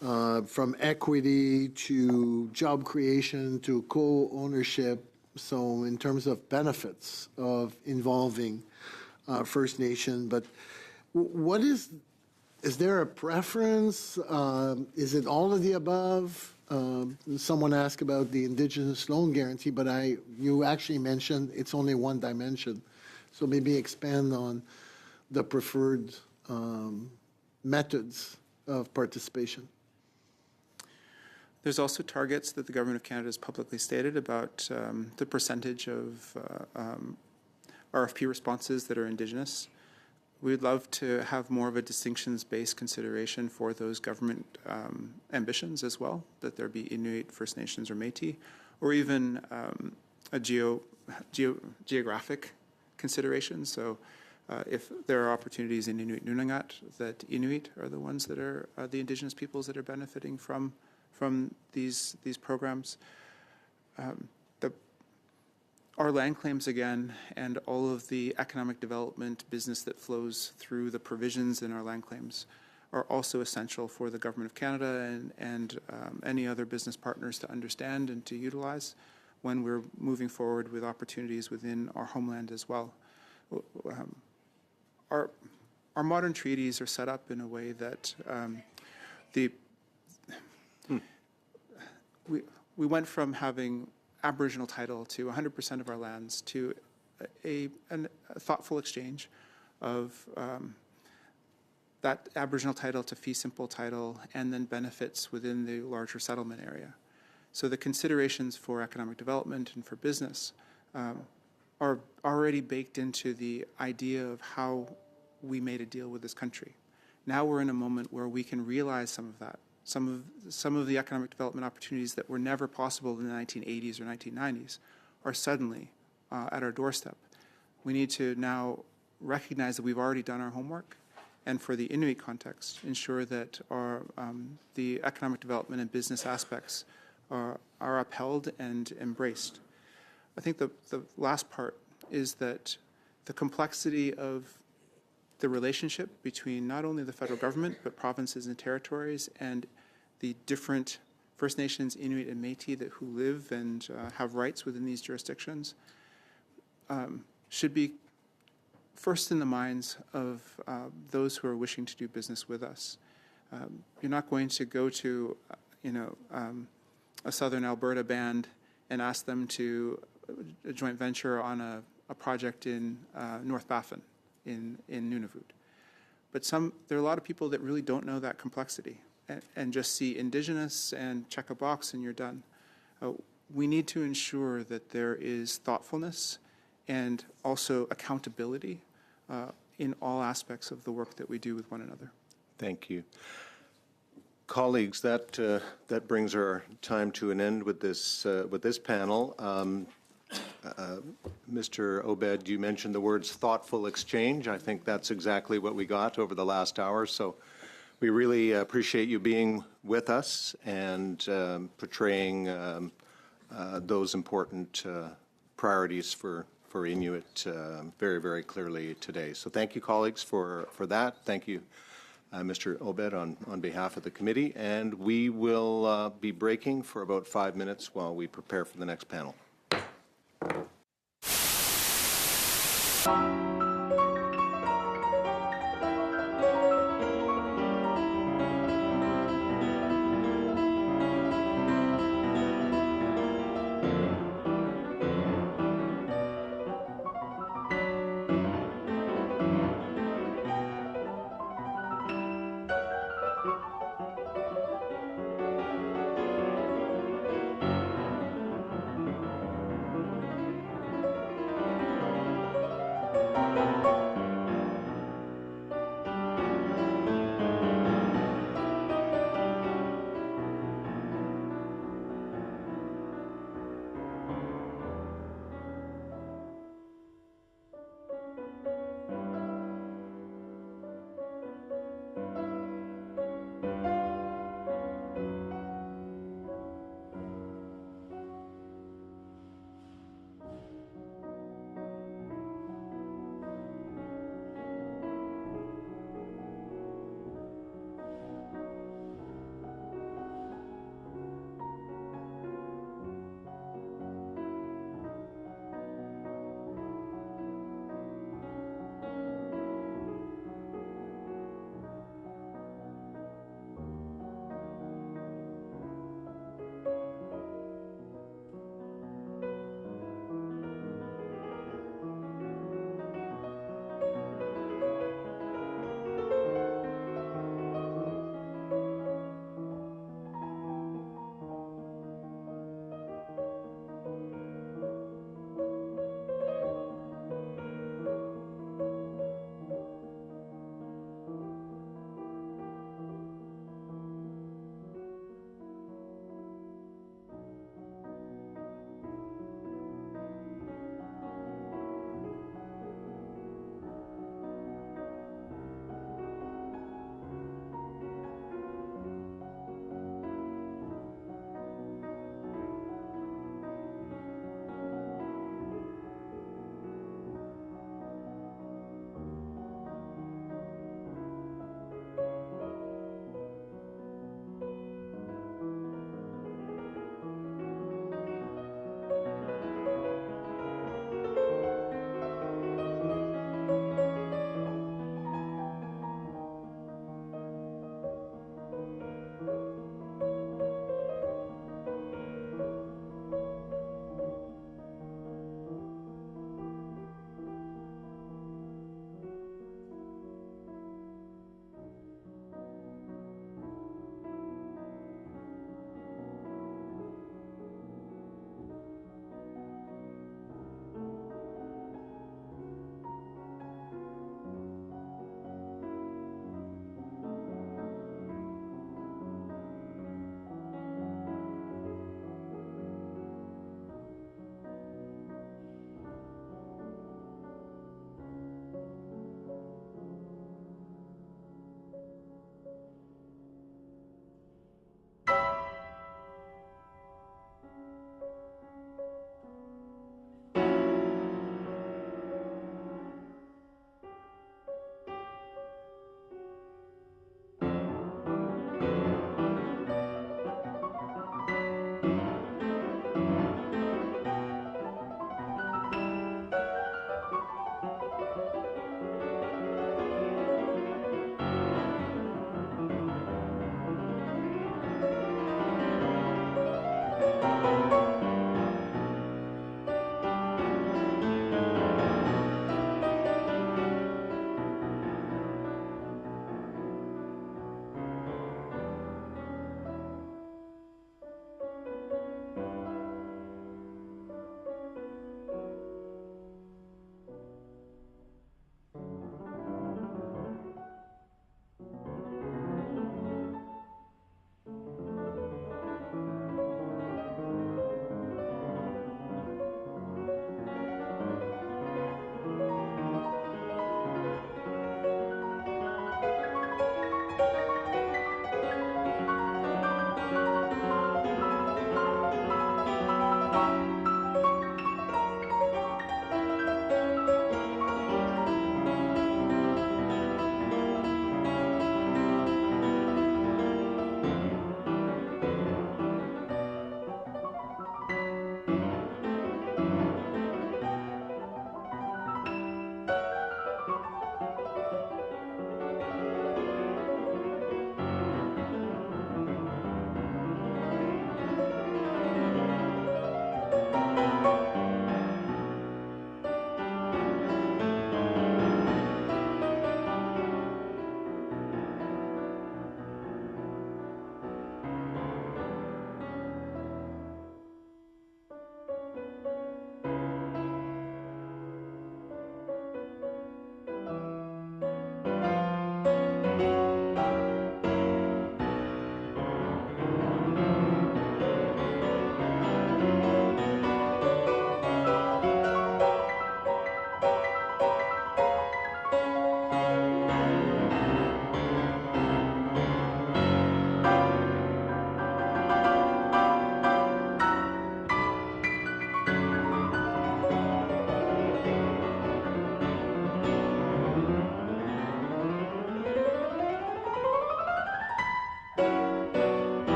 from equity to job creation to co-ownership. So in terms of benefits of involving First Nation, but what is there a preference? Is it all of the above? Someone asked about the Indigenous Loan Guarantee, but you actually mentioned it's only one dimension. So maybe expand on the preferred methods of participation. There's also targets that the Government of Canada has publicly stated about the percentage of RFP responses that are Indigenous. We'd love to have more of a distinctions-based consideration for those government ambitions as well, that there be Inuit, First Nations, or Métis, or even a geographic consideration. So if there are opportunities in Inuit Nunagat, that Inuit are the ones that are the Indigenous peoples that are benefiting from these programs. Our land claims, again, and all of the economic development business that flows through the provisions in our land claims are also essential for the Government of Canada and any other business partners to understand and to utilize when we're moving forward with opportunities within our homeland as well. Our modern treaties are set up in a way that we went from having Aboriginal title to 100% of our lands to a thoughtful exchange of that Aboriginal title to fee simple title and then benefits within the larger settlement area. So the considerations for economic development and for business are already baked into the idea of how we made a deal with this country. Now we're in a moment where we can realize some of that. Some of the economic development opportunities that were never possible in the 1980s or 1990s are suddenly at our doorstep. We need to now recognize that we've already done our homework, and for the Inuit context, ensure that the economic development and business aspects are upheld and embraced. I think the last part is that the complexity of the relationship between not only the federal government, but provinces and territories and the different First Nations, Inuit, and Métis who live and have rights within these jurisdictions should be first in the minds of those who are wishing to do business with us. You're not going to go to, a Southern Alberta band and ask them to a joint venture on a project in North Baffin in Nunavut. But there are a lot of people that really don't know that complexity and just see Indigenous and check a box and you're done. We need to ensure that there is thoughtfulness and also accountability in all aspects of the work that we do with one another. Thank you. Colleagues, that brings our time to an end with this panel. Mr. Obed, you mentioned the words thoughtful exchange. I think that's exactly what we got over the last hour. So we really appreciate you being with us and portraying those important priorities for Inuit very, very clearly today. So thank you, colleagues, for that. Thank you, Mr. Obed, on behalf of the committee. And we will be breaking for about 5 minutes while we prepare for the next panel.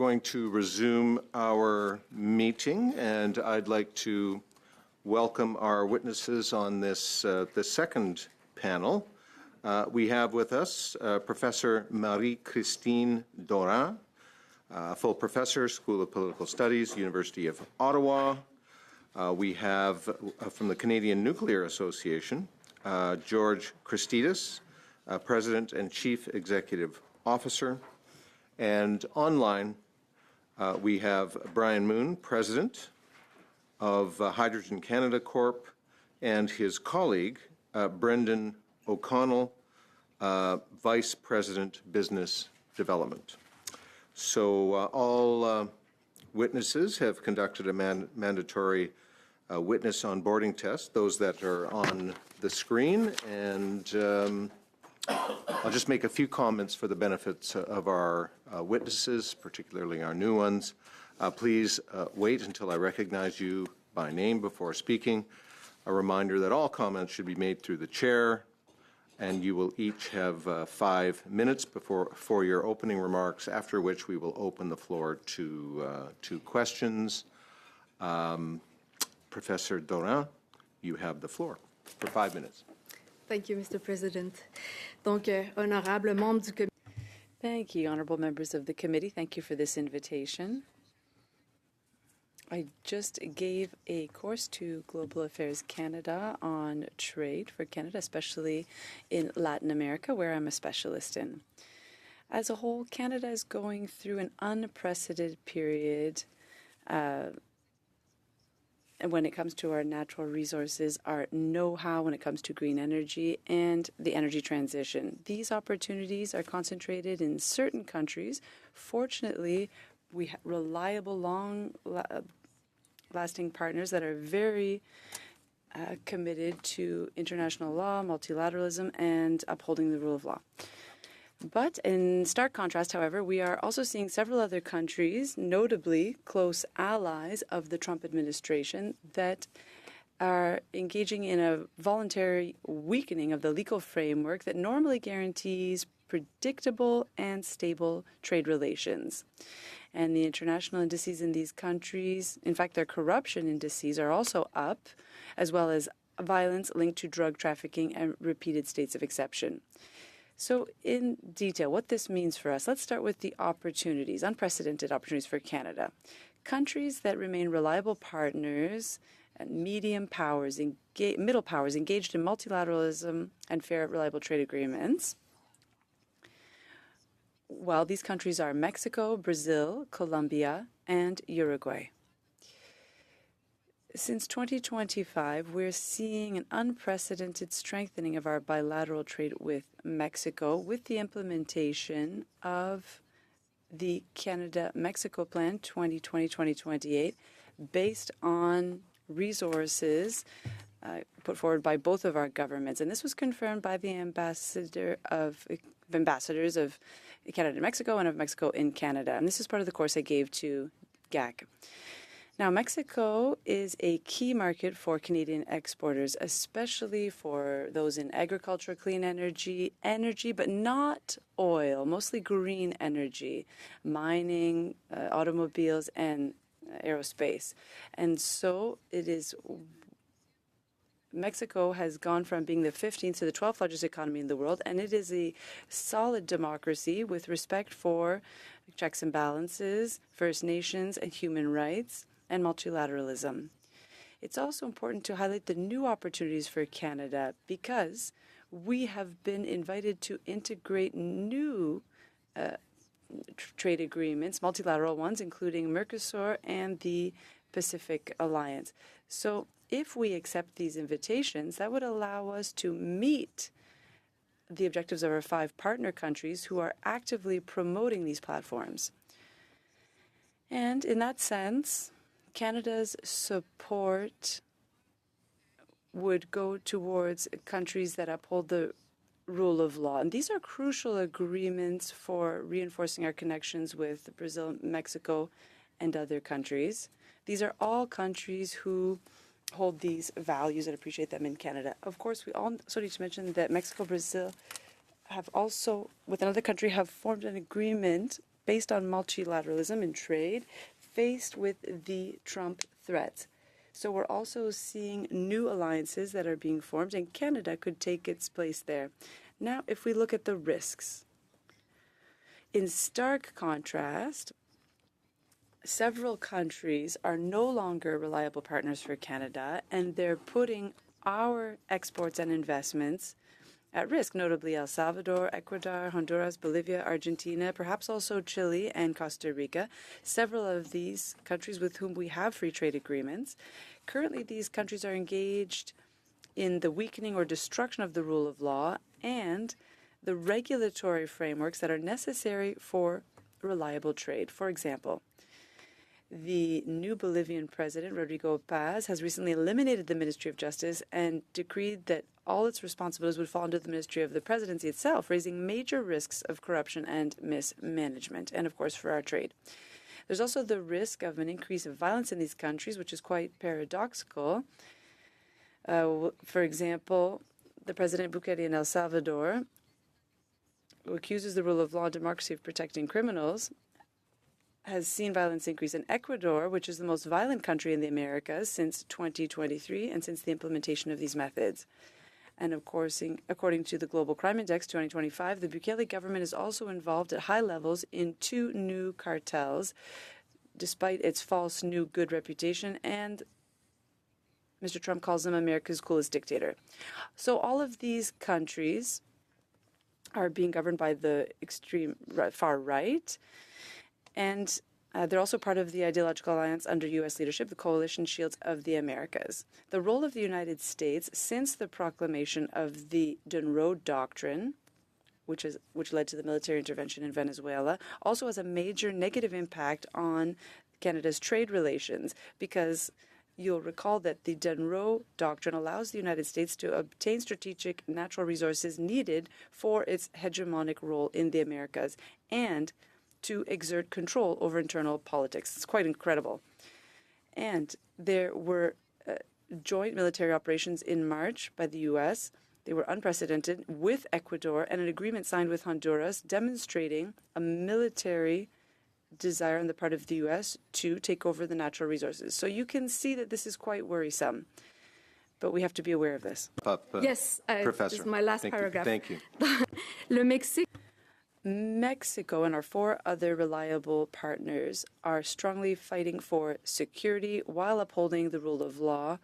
going to resume our meeting, and I'd like to welcome our witnesses on this the second panel. We have with us Professor Marie-Christine Dorin, full professor, School of Political Studies, University of Ottawa. We have from the Canadian Nuclear Association, George Christidis, President and Chief Executive Officer. And online, we have Brian Moon, President of Hydrogen Canada Corp., and his colleague, Brendan O'Connell, Vice President, Business Development. So all witnesses have conducted a mandatory witness onboarding test, those that are on the screen, and I'll just make a few comments for the benefits of our witnesses, particularly our new ones. Please wait until I recognize you by name before speaking. A reminder that all comments should be made through the chair, and you will each have 5 minutes for your opening remarks, after which we will open the floor to questions. Professor Dorin, you have the floor for 5 minutes. Thank you, Mr. President. Donc, honorable membre du comité. Thank you, honorable members of the committee. Thank you for this invitation. I just gave a course to Global Affairs Canada on trade for Canada, especially in Latin America, where I'm a specialist in. As a whole, Canada is going through an unprecedented period when it comes to our natural resources, our know-how when it comes to green energy, and the energy transition. These opportunities are concentrated in certain countries. Fortunately, we have reliable, long-lasting partners that are very committed to international law, multilateralism, and upholding the rule of law. But in stark contrast, however, we are also seeing several other countries, notably close allies of the Trump administration, that are engaging in a voluntary weakening of the legal framework that normally guarantees predictable and stable trade relations. And the international indices in these countries, in fact, their corruption indices are also up, as well as violence linked to drug trafficking and repeated states of exception. So in detail, what this means for us, let's start with the opportunities, unprecedented opportunities for Canada. Countries that remain reliable partners and middle powers engaged in multilateralism and fair, reliable trade agreements. Well, these countries are Mexico, Brazil, Colombia, and Uruguay. Since 2025, we're seeing an unprecedented strengthening of our bilateral trade with Mexico with the implementation of the Canada-Mexico Plan 2020-2028 based on resources put forward by both of our governments. And this was confirmed by the ambassadors of Canada in Mexico and of Mexico in Canada. And this is part of the course I gave to GAC. Now, Mexico is a key market for Canadian exporters, especially for those in agriculture, clean energy, but not oil, mostly green energy, mining, automobiles, and aerospace. And so it is. Mexico has gone from being the 15th to the 12th largest economy in the world, and it is a solid democracy with respect for checks and balances, First Nations, and human rights, and multilateralism. It's also important to highlight the new opportunities for Canada because we have been invited to integrate new trade agreements, multilateral ones, including Mercosur and the Pacific Alliance. So if we accept these invitations, that would allow us to meet the objectives of our 5 partner countries who are actively promoting these platforms. And in that sense, Canada's support would go towards countries that uphold the rule of law. And these are crucial agreements for reinforcing our connections with Brazil, Mexico, and other countries. These are all countries who hold these values and appreciate them in Canada. Of course, we also need to mention that Mexico, Brazil have also, with another country, have formed an agreement based on multilateralism in trade, faced with the Trump threats. So we're also seeing new alliances that are being formed, and Canada could take its place there. Now, if we look at the risks, in stark contrast, several countries are no longer reliable partners for Canada, and they're putting our exports and investments at risk, notably El Salvador, Ecuador, Honduras, Bolivia, Argentina, perhaps also Chile and Costa Rica, several of these countries with whom we have free trade agreements. Currently, these countries are engaged in the weakening or destruction of the rule of law and the regulatory frameworks that are necessary for reliable trade. For example, the new Bolivian president, Rodrigo Paz, has recently eliminated the Ministry of Justice and decreed that all its responsibilities would fall under the Ministry of the Presidency itself, raising major risks of corruption and mismanagement, and of course for our trade. There's also the risk of an increase of violence in these countries, which is quite paradoxical. For example, the President Bukele in El Salvador, who accuses the rule of law and democracy of protecting criminals, has seen violence increase in Ecuador, which is the most violent country in the Americas since 2023 and since the implementation of these methods. And of course, according to the Global Crime Index 2025, the Bukele government is also involved at high levels in 2 new cartels, despite its false new good reputation, and Mr. Trump calls him America's coolest dictator. So all of these countries are being governed by the extreme far right, and they're also part of the ideological alliance under U.S. leadership, the Coalition Shields of the Americas. The role of the United States since the proclamation of the Dunro Doctrine, which led to the military intervention in Venezuela, also has a major negative impact on Canada's trade relations, because you'll recall that the Dunro Doctrine allows the United States to obtain strategic natural resources needed for its hegemonic role in the Americas and to exert control over internal politics. It's quite incredible. And there were joint military operations in March by the U.S. They were unprecedented with Ecuador, and an agreement signed with Honduras demonstrating a military desire on the part of the U.S. to take over the natural resources. So you can see that this is quite worrisome, but we have to be aware of this. Yes, Professor. this is my last Thank you. paragraph. Thank you. Le Mexique. Mexico and our 4 other reliable partners are strongly fighting for security while upholding the rule of law.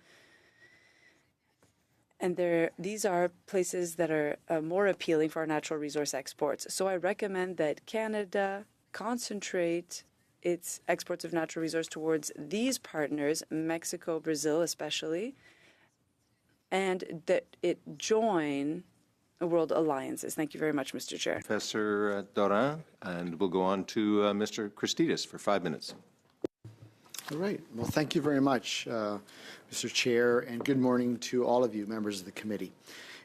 And these are places that are more appealing for our natural resource exports. So I recommend that Canada concentrate its exports of natural resource towards these partners, Mexico, Brazil especially, and that it join world alliances. Thank you very much, Mr. Chair. Professor Doran, and we'll go on to Mr. Christidis for 5 minutes. All right. Well, thank you very much, Mr. Chair, and good morning to all of you, members of the committee.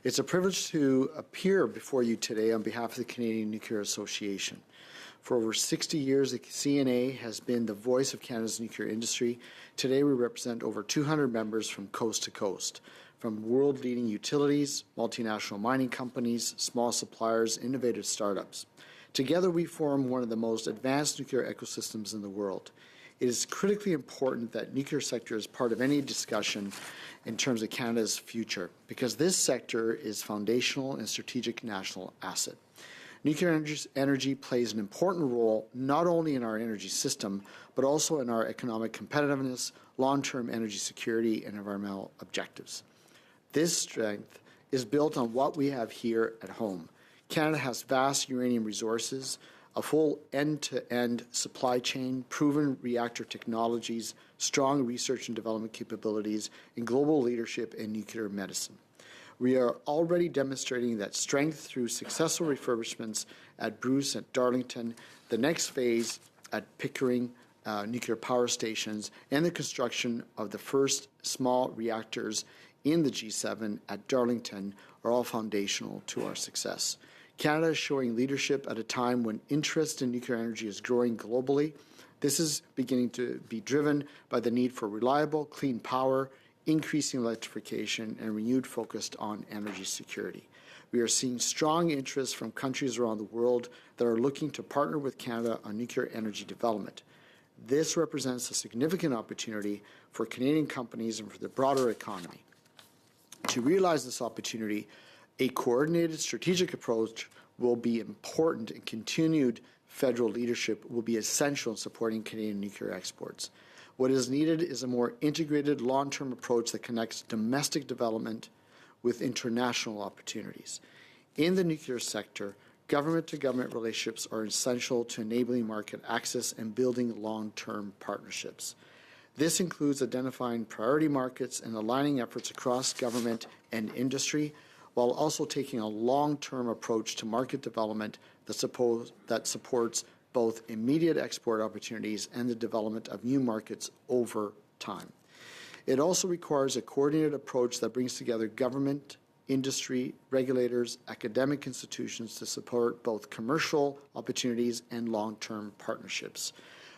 It's a privilege to appear before you today on behalf of the Canadian Nuclear Association. For over 60 years, the CNA has been the voice of Canada's nuclear industry. Today, we represent over 200 members from coast to coast, from world-leading utilities, multinational mining companies, small suppliers, innovative startups. Together, we form one of the most advanced nuclear ecosystems in the world. It is critically important that nuclear sector is part of any discussion in terms of Canada's future, because this sector is foundational and strategic national asset. Nuclear energy plays an important role not only in our energy system, but also in our economic competitiveness, long-term energy security, and environmental objectives. This strength is built on what we have here at home. Canada has vast uranium resources, a full end-to-end supply chain, proven reactor technologies, strong research and development capabilities, and global leadership in nuclear medicine. We are already demonstrating that strength through successful refurbishments at Bruce, at Darlington, the next phase at Pickering nuclear power stations, and the construction of the first small reactors in the G7 at Darlington are all foundational to our success. Canada is showing leadership at a time when interest in nuclear energy is growing globally. This is beginning to be driven by the need for reliable, clean power, increasing electrification, and renewed focus on energy security. We are seeing strong interest from countries around the world that are looking to partner with Canada on nuclear energy development. This represents a significant opportunity for Canadian companies and for the broader economy. To realize this opportunity, a coordinated strategic approach will be important, and continued federal leadership will be essential in supporting Canadian nuclear exports. What is needed is a more integrated long-term approach that connects domestic development with international opportunities. In the nuclear sector, government-to-government relationships are essential to enabling market access and building long-term partnerships. This includes identifying priority markets and aligning efforts across government and industry, while also taking a long-term approach to market development that supports both immediate export opportunities and the development of new markets over time. It also requires a coordinated approach that brings together government, industry, regulators, academic institutions to support both commercial opportunities and long-term partnerships.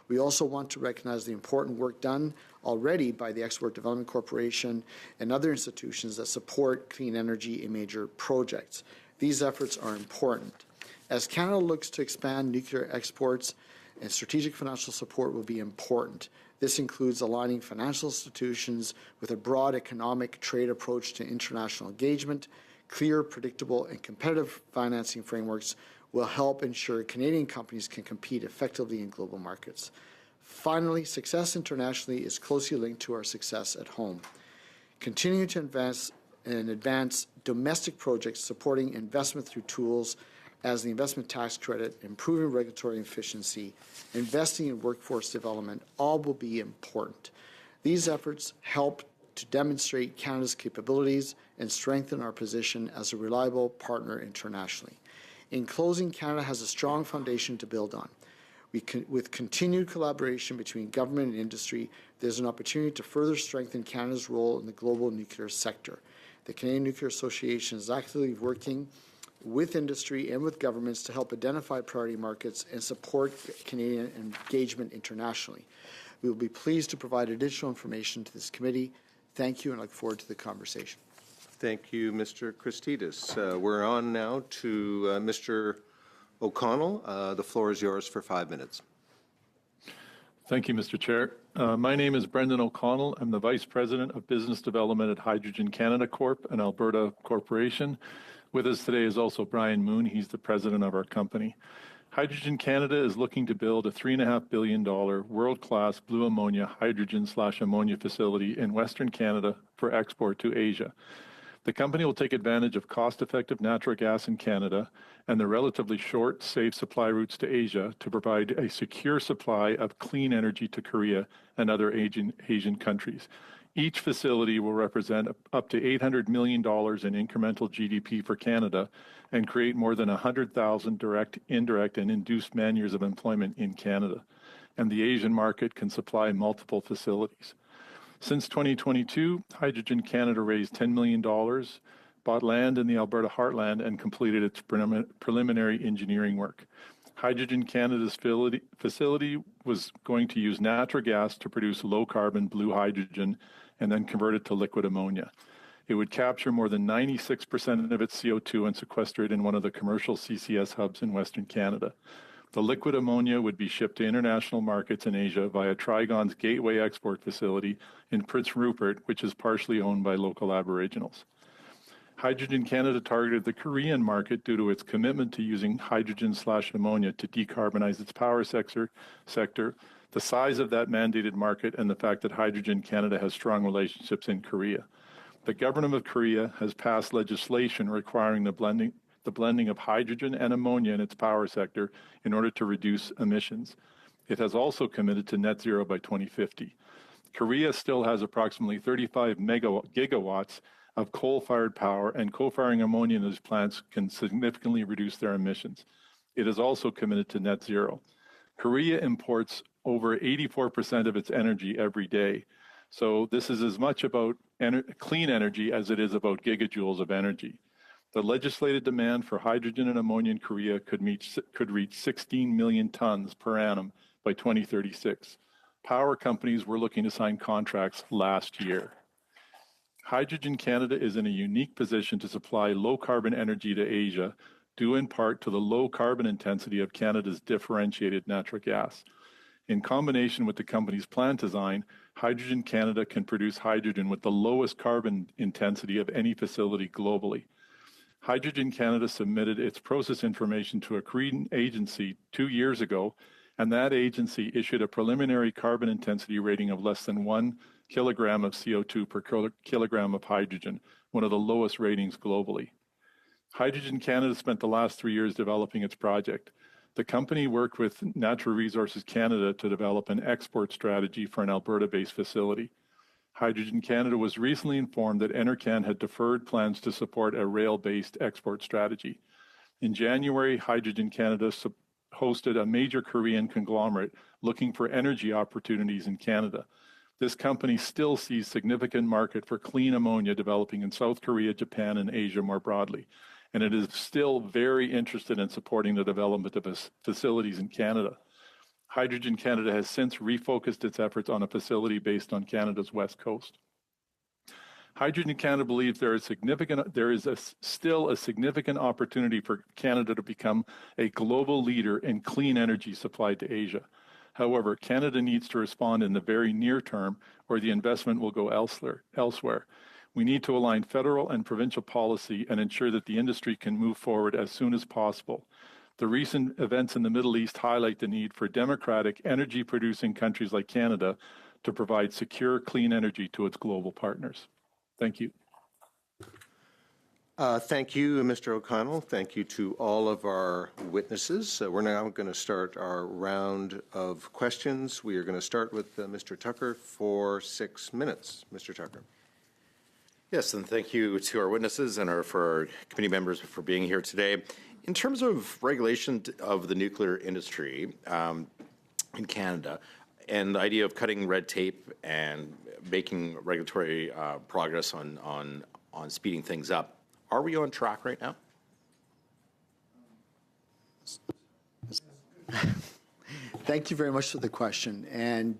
We also want to recognize the important work done already by the Export Development Corporation and other institutions that support clean energy in major projects. These efforts are important. As Canada looks to expand nuclear exports, and strategic financial support will be important. This includes aligning financial institutions with a broad economic trade approach to international engagement. Clear, predictable, and competitive financing frameworks will help ensure Canadian companies can compete effectively in global markets. Finally, success internationally is closely linked to our success at home. Continuing to invest and advance domestic projects supporting investment through tools as the investment tax credit, improving regulatory efficiency, investing in workforce development, all will be important. These efforts help to demonstrate Canada's capabilities and strengthen our position as a reliable partner internationally. In closing, Canada has a strong foundation to build on. With continued collaboration between government and industry, there's an opportunity to further strengthen Canada's role in the global nuclear sector. The Canadian Nuclear Association is actively working with industry and with governments to help identify priority markets and support Canadian engagement internationally. We will be pleased to provide additional information to this committee. Thank you, and I look forward to the conversation. Thank you, Mr. Christidis. We're on now to Mr. O'Connell. The floor is yours for 5 minutes. Thank you, Mr. Chair. My name is Brendan O'Connell. I'm the Vice President of Business Development at Hydrogen Canada Corp, an Alberta corporation. With us today is also Brian Moon. He's the president of our company. Hydrogen Canada is looking to build a $3.5 billion world-class blue ammonia hydrogen/ammonia facility in Western Canada for export to Asia. The company will take advantage of cost-effective natural gas in Canada and the relatively short, safe supply routes to Asia to provide a secure supply of clean energy to Korea and other Asian countries. Each facility will represent up to $800 million in incremental GDP for Canada and create more than 100,000 direct, indirect, and induced man-years of employment in Canada. And the Asian market can supply multiple facilities. Since 2022, Hydrogen Canada raised $10 million, bought land in the Alberta heartland, and completed its preliminary engineering work. Hydrogen Canada's facility was going to use natural gas to produce low-carbon blue hydrogen and then convert it to liquid ammonia. It would capture more than 96% of its CO2 and sequester it in one of the commercial CCS hubs in Western Canada. The liquid ammonia would be shipped to international markets in Asia via Trigon's Gateway Export Facility in Prince Rupert, which is partially owned by local Aboriginals. Hydrogen Canada targeted the Korean market due to its commitment to using hydrogen/ammonia to decarbonize its power sector, the size of that mandated market, and the fact that Hydrogen Canada has strong relationships in Korea. The government of Korea has passed legislation requiring the blending of hydrogen and ammonia in its power sector in order to reduce emissions. It has also committed to net zero by 2050. Korea still has approximately 35 gigawatts of coal-fired power, and co-firing ammonia in those plants can significantly reduce their emissions. It is also committed to net zero. Korea imports over 84% of its energy every day. So this is as much about clean energy as it is about gigajoules of energy. The legislated demand for hydrogen and ammonia in Korea could reach 16 million tons per annum by 2036. Power companies were looking to sign contracts last year. Hydrogen Canada is in a unique position to supply low-carbon energy to Asia, due in part to the low carbon intensity of Canada's differentiated natural gas. In combination with the company's plant design, Hydrogen Canada can produce hydrogen with the lowest carbon intensity of any facility globally. Hydrogen Canada submitted its process information to a Korean agency 2 years ago, and that agency issued a preliminary carbon intensity rating of less than 1 kilogram of CO2 per kilogram of hydrogen, one of the lowest ratings globally. Hydrogen Canada spent the last 3 years developing its project. The company worked with Natural Resources Canada to develop an export strategy for an Alberta-based facility. Hydrogen Canada was recently informed that Enercan had deferred plans to support a rail-based export strategy. In January, Hydrogen Canada hosted a major Korean conglomerate looking for energy opportunities in Canada. This company still sees significant market for clean ammonia developing in South Korea, Japan, and Asia more broadly. And it is still very interested in supporting the development of facilities in Canada. Hydrogen Canada has since refocused its efforts on a facility based on Canada's west coast. Hydrogen Canada believes there is still a significant opportunity for Canada to become a global leader in clean energy supply to Asia. However, Canada needs to respond in the very near term, or the investment will go elsewhere. We need to align federal and provincial policy and ensure that the industry can move forward as soon as possible. The recent events in the Middle East highlight the need for democratic, energy-producing countries like Canada to provide secure, clean energy to its global partners. Thank you. Thank you, Mr. O'Connell. Thank you to all of our witnesses. We're now going to start our round of questions. We are going to start with Mr. Tucker for 6 minutes. Mr. Tucker. Yes, and thank you to our witnesses and for our committee members for being here today. In terms of regulation of the nuclear industry in Canada and the idea of cutting red tape and making regulatory progress on speeding things up, are we on track right now? Thank you very much for the question. And,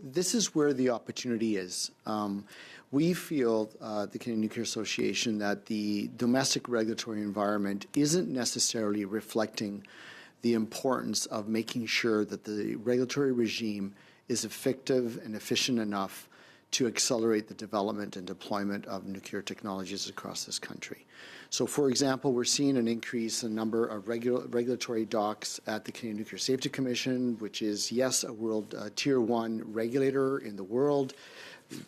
this is where the opportunity is. We feel, the Canadian Nuclear Association, that the domestic regulatory environment isn't necessarily reflecting the importance of making sure that the regulatory regime is effective and efficient enough to accelerate the development and deployment of nuclear technologies across this country. So, for example, we're seeing an increase in the number of regulatory docs at the Canadian Nuclear Safety Commission, which is, yes, a world Tier 1 regulator in the world,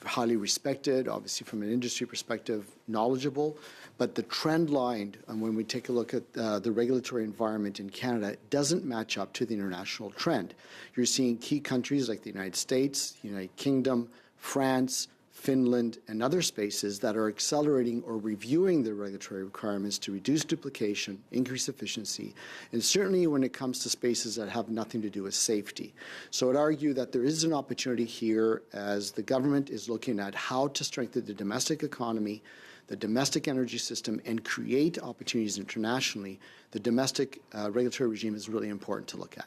highly respected, obviously from an industry perspective, knowledgeable. But the trend line, and when we take a look at the regulatory environment in Canada, doesn't match up to the international trend. You're seeing key countries like the United States, United Kingdom, France, Finland, and other spaces that are accelerating or reviewing their regulatory requirements to reduce duplication, increase efficiency, and certainly when it comes to spaces that have nothing to do with safety. So I'd argue that there is an opportunity here as the government is looking at how to strengthen the domestic economy, the domestic energy system, and create opportunities internationally. The domestic regulatory regime is really important to look at.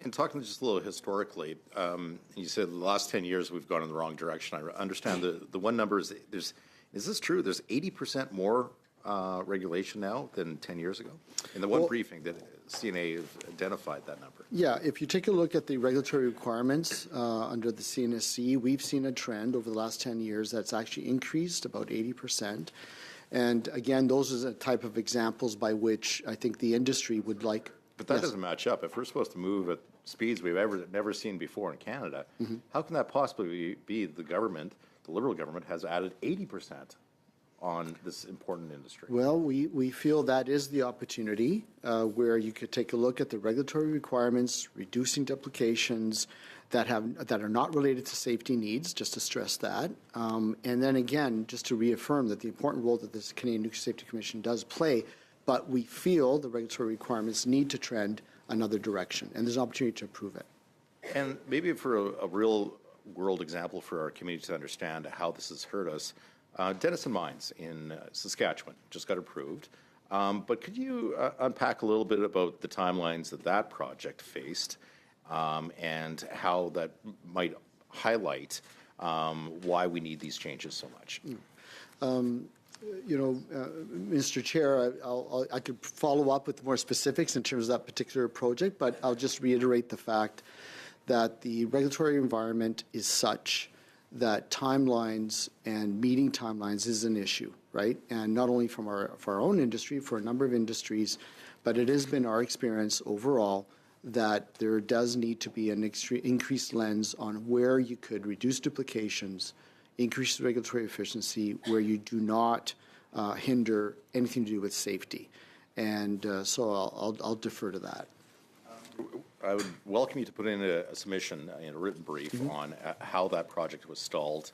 And talking just a little historically, you said the last 10 years we've gone in the wrong direction. I understand the one number is is this true? There's 80% more regulation now than 10 years ago? In the one briefing that CNA identified that number. Yeah, if you take a look at the regulatory requirements under the CNSC, we've seen a trend over the last 10 years that's actually increased about 80%. And again, those are the type of examples by which I think the industry would like. But that doesn't match up. If we're supposed to move at speeds we've never seen before in Canada, how can that possibly be? The government, the Liberal government, has added 80% on this important industry. Well, we feel that is the opportunity where you could take a look at the regulatory requirements, reducing duplications that are not related to safety needs, just to stress that. And then again, just to reaffirm that the important role that this Canadian Nuclear Safety Commission does play, but we feel the regulatory requirements need to trend another direction, and there's an opportunity to improve it. And maybe for a real world example for our community to understand how this has hurt us, Denison Mines in Saskatchewan just got approved. But could you unpack a little bit about the timelines that project faced and how that might highlight why we need these changes so much. Mr. Chair, I could follow up with more specifics in terms of that particular project, but I'll just reiterate the fact that the regulatory environment is such that timelines and meeting timelines is an issue, right? And not only for our own industry, for a number of industries, but it has been our experience overall that there does need to be an increased lens on where you could reduce duplications, increase regulatory efficiency, where you do not hinder anything to do with safety. And so I'll defer to that. I would welcome you to put in a submission in a written brief on how that project was stalled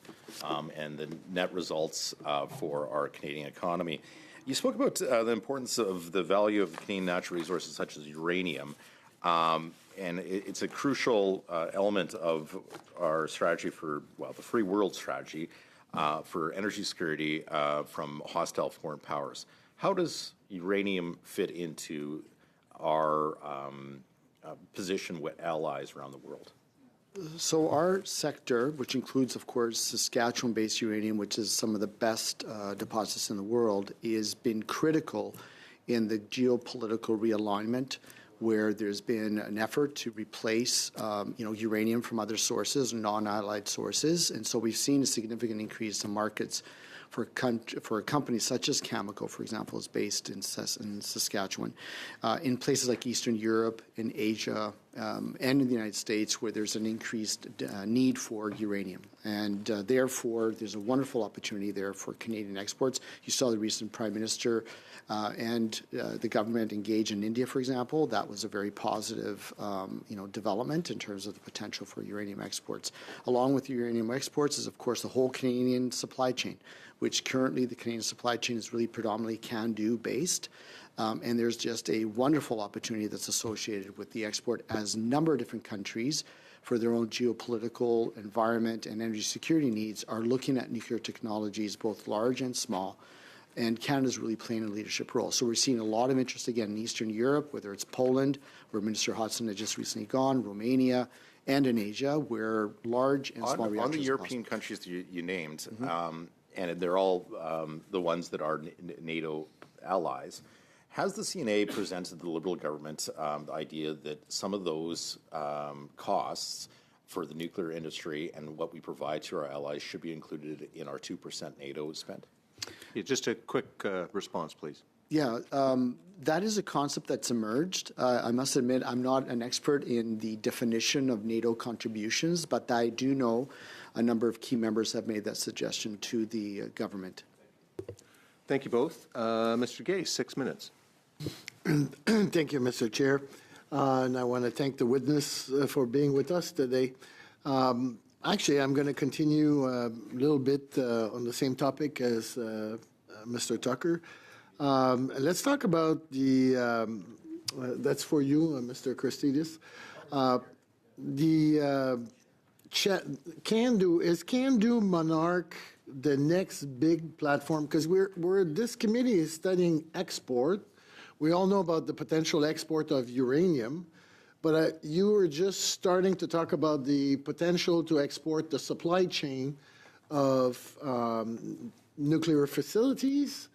and the net results for our Canadian economy. You spoke about the importance of the value of Canadian natural resources such as uranium, and it's a crucial element of our strategy for, well, the free world strategy for energy security from hostile foreign powers. How does uranium fit into our position with allies around the world? So our sector, which includes, of course, Saskatchewan-based uranium, which is some of the best deposits in the world, has been critical in the geopolitical realignment, where there's been an effort to replace, uranium from other sources, non-allied sources, and so we've seen a significant increase in markets for a company such as Cameco, for example, is based in Saskatchewan, in places like Eastern Europe, in Asia, and in the United States, where there's an increased need for uranium. And therefore, there's a wonderful opportunity there for Canadian exports. You saw the recent Prime Minister and the government engage in India, for example. That was a very positive, development in terms of the potential for uranium exports. Along with uranium exports is, of course, the whole Canadian supply chain, which currently the Canadian supply chain is really predominantly CANDU based. And there's just a wonderful opportunity that's associated with the export as a number of different countries, for their own geopolitical, environment, and energy security needs, are looking at nuclear technologies, both large and small. And Canada's really playing a leadership role. So we're seeing a lot of interest, again, in Eastern Europe, whether it's Poland, where Minister Hodgson had just recently gone, Romania, and in Asia, where large and small reactors on the European countries you named, and they're all the ones that are NATO allies, has the CNA presented the Liberal government the idea that some of those costs for the nuclear industry and what we provide to our allies should be included in our 2% NATO spend? Yeah, just a quick response, please. Yeah, that is a concept that's emerged. I must admit, I'm not an expert in the definition of NATO contributions, but I do know a number of key members have made that suggestion to the government. Thank you both. Mr. Gay, 6 minutes. Thank you, Mr. Chair. And I want to thank the witness for being with us today. Actually, I'm going to continue a little bit on the same topic as Mr. Tucker. Let's talk about the, that's for you, Mr. Christidis. Is CANDU Monarch the next big platform? Because this committee is studying export. We all know about the potential export of uranium, but you were just starting to talk about the potential to export the supply chain of nuclear facilities.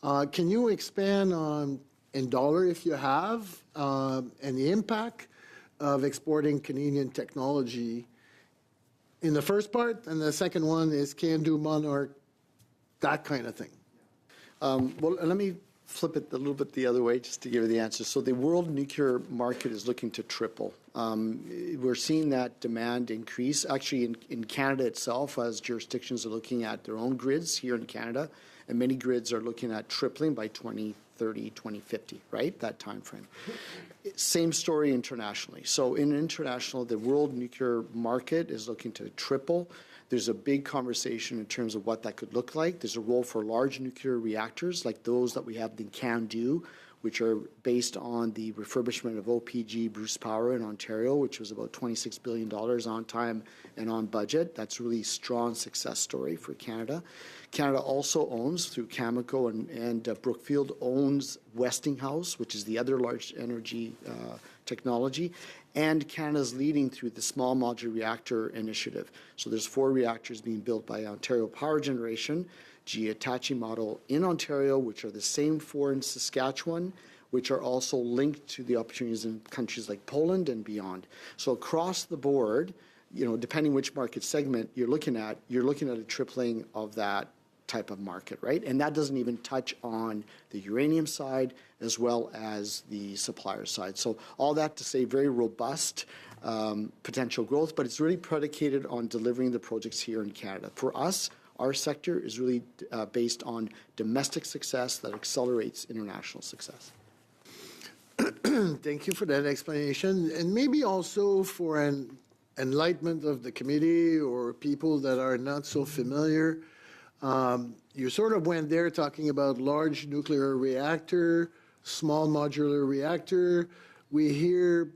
Can you expand on, in dollar if you have, and the impact of exporting Canadian technology in the first part? And the second one is CANDU Monarch, that kind of thing. Well, let me flip it a little bit the other way just to give you the answer. So the world nuclear market is looking to triple. We're seeing that demand increase. Actually, in Canada itself, as jurisdictions are looking at their own grids here in Canada, and many grids are looking at tripling by 2030, 2050, right? That time frame. Same story internationally. So in international, the world nuclear market is looking to triple. There's a big conversation in terms of what that could look like. There's a role for large nuclear reactors like those that we have in CANDU, which are based on the refurbishment of OPG Bruce Power in Ontario, which was about $26 billion on time and on budget. That's a really strong success story for Canada. Canada also owns, through Cameco and Brookfield, owns Westinghouse, which is the other large energy technology. And Canada's leading through the Small Modular Reactor Initiative. So there's 4 reactors being built by Ontario Power Generation, GE Hitachi model in Ontario, which are the same 4 in Saskatchewan, which are also linked to the opportunities in countries like Poland and beyond. So across the board, depending which market segment you're looking at a tripling of that type of market, right? And that doesn't even touch on the uranium side as well as the supplier side. So all that to say, very robust potential growth, but it's really predicated on delivering the projects here in Canada. For us, our sector is really based on domestic success that accelerates international success. Thank you for that explanation. And maybe also for an enlightenment of the committee or people that are not so familiar. You sort of went there talking about large nuclear reactor, small modular reactor. We hear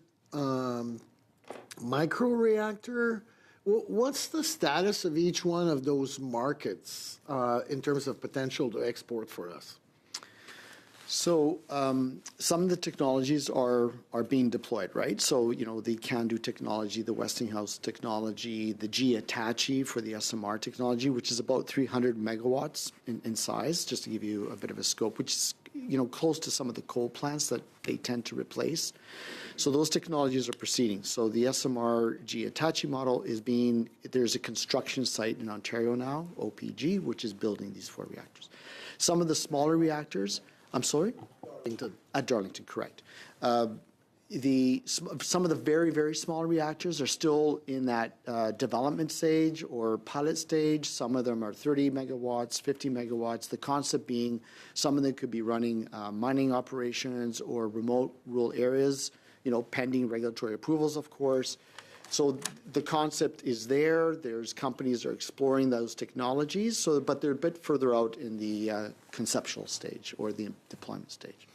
micro reactor. What's the status of each one of those markets in terms of potential to export for us? So some of the technologies are being deployed, right? So, the CANDU technology, the Westinghouse technology, the GE Hitachi for the SMR technology, which is about 300 megawatts in size, just to give you a bit of a scope, which is, close to some of the coal plants that they tend to replace. So those technologies are proceeding. So the SMR GE Hitachi model there's a construction site in Ontario now, OPG, which is building these 4 reactors. Some of the smaller reactors, I'm sorry? Darlington. At Darlington, correct. Some of the very, very small reactors are still in that development stage or pilot stage. Some of them are 30 megawatts, 50 megawatts. The concept being some of them could be running mining operations or remote rural areas, pending regulatory approvals, of course. So the concept is there. There's companies that are exploring those technologies, but they're a bit further out in the conceptual stage or the deployment stage.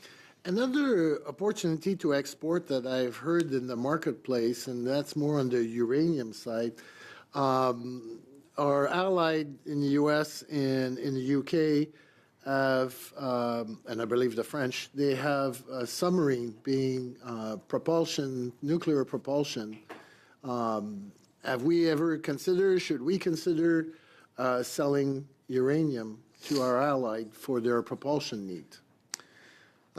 Another opportunity to export that I've heard in the marketplace, and that's more on the uranium side, our allied in the U.S. and in the U.K. have, and I believe the French, they have a submarine being nuclear propulsion. Have we ever considered, should we consider selling uranium to our allied for their propulsion needs?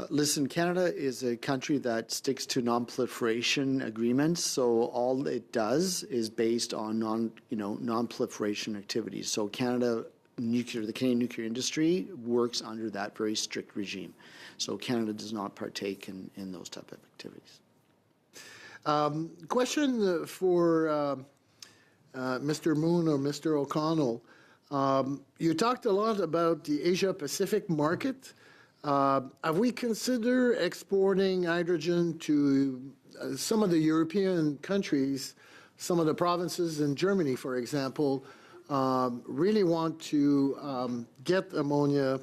Listen, Canada is a country that sticks to non-proliferation agreements, so all it does is based on non-proliferation activities. So the Canadian nuclear industry works under that very strict regime. So Canada does not partake in those type of activities. Question for Mr. Moon or Mr. O'Connell. You talked a lot about the Asia-Pacific market. Have we considered exporting hydrogen to some of the European countries, some of the provinces in Germany, for example, really want to get ammonia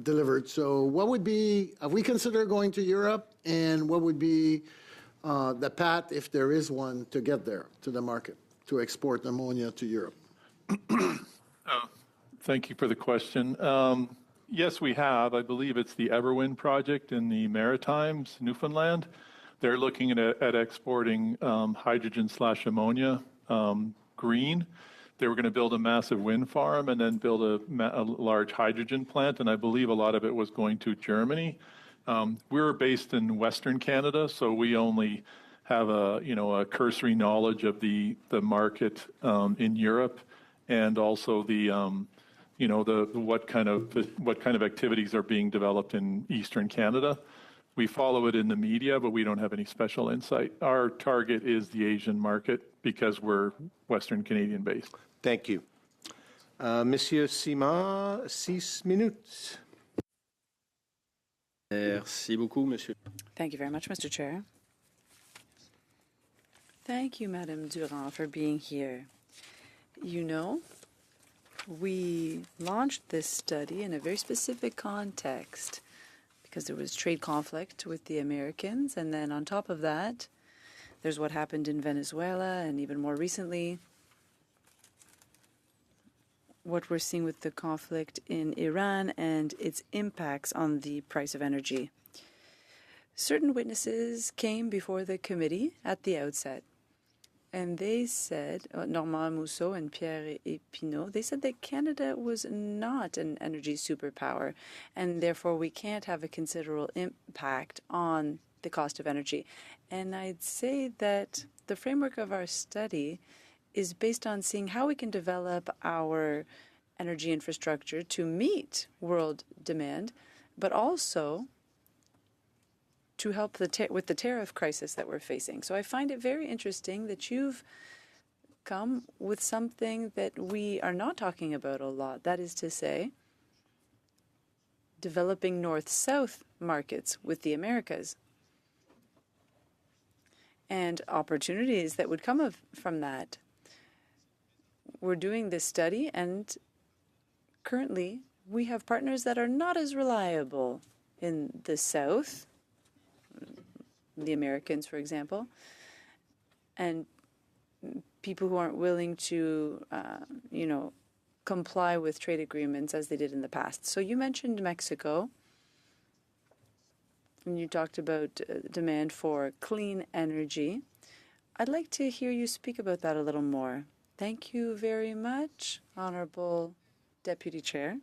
delivered? So have we considered going to Europe, and what would be the path, if there is one, to get there to the market, to export ammonia to Europe? Thank you for the question. Yes, we have. I believe it's the Everwind project in the Maritimes, Newfoundland. They're looking at exporting hydrogen/ammonia green. They were going to build a massive wind farm and then build a large hydrogen plant, and I believe a lot of it was going to Germany. We're based in Western Canada, so we only have a cursory knowledge of the market in Europe, and also what kind of activities are being developed in Eastern Canada. We follow it in the media, but we don't have any special insight. Our target is the Asian market because we're Western Canadian based. Thank you. Monsieur Simard, 6 minutes. Merci beaucoup, monsieur. Thank you very much, Mr. Chair. Thank you, Madame Durand, for being here. We launched this study in a very specific context because there was trade conflict with the Americans, and then on top of that, there's what happened in Venezuela, and even more recently, what we're seeing with the conflict in Iran and its impacts on the price of energy. certain witnesses came before the committee at the outset, and they said, Normand Mousseau and Pierre Epinot, they said that Canada was not an energy superpower, and therefore we can't have a considerable impact on the cost of energy. And I'd say that the framework of our study is based on seeing how we can develop our energy infrastructure to meet world demand, but also to help with the tariff crisis that we're facing. So I find it very interesting that you've come with something that we are not talking about a lot. That is to say, developing north-south markets with the Americas and opportunities that would come from that. We're doing this study, and currently we have partners that are not as reliable in the South, the Americans, for example, and people who aren't willing to, comply with trade agreements as they did in the past. So you mentioned Mexico, and you talked about demand for clean energy. I'd like to hear you speak about that a little more. Thank you very much, Honorable Deputy Chair.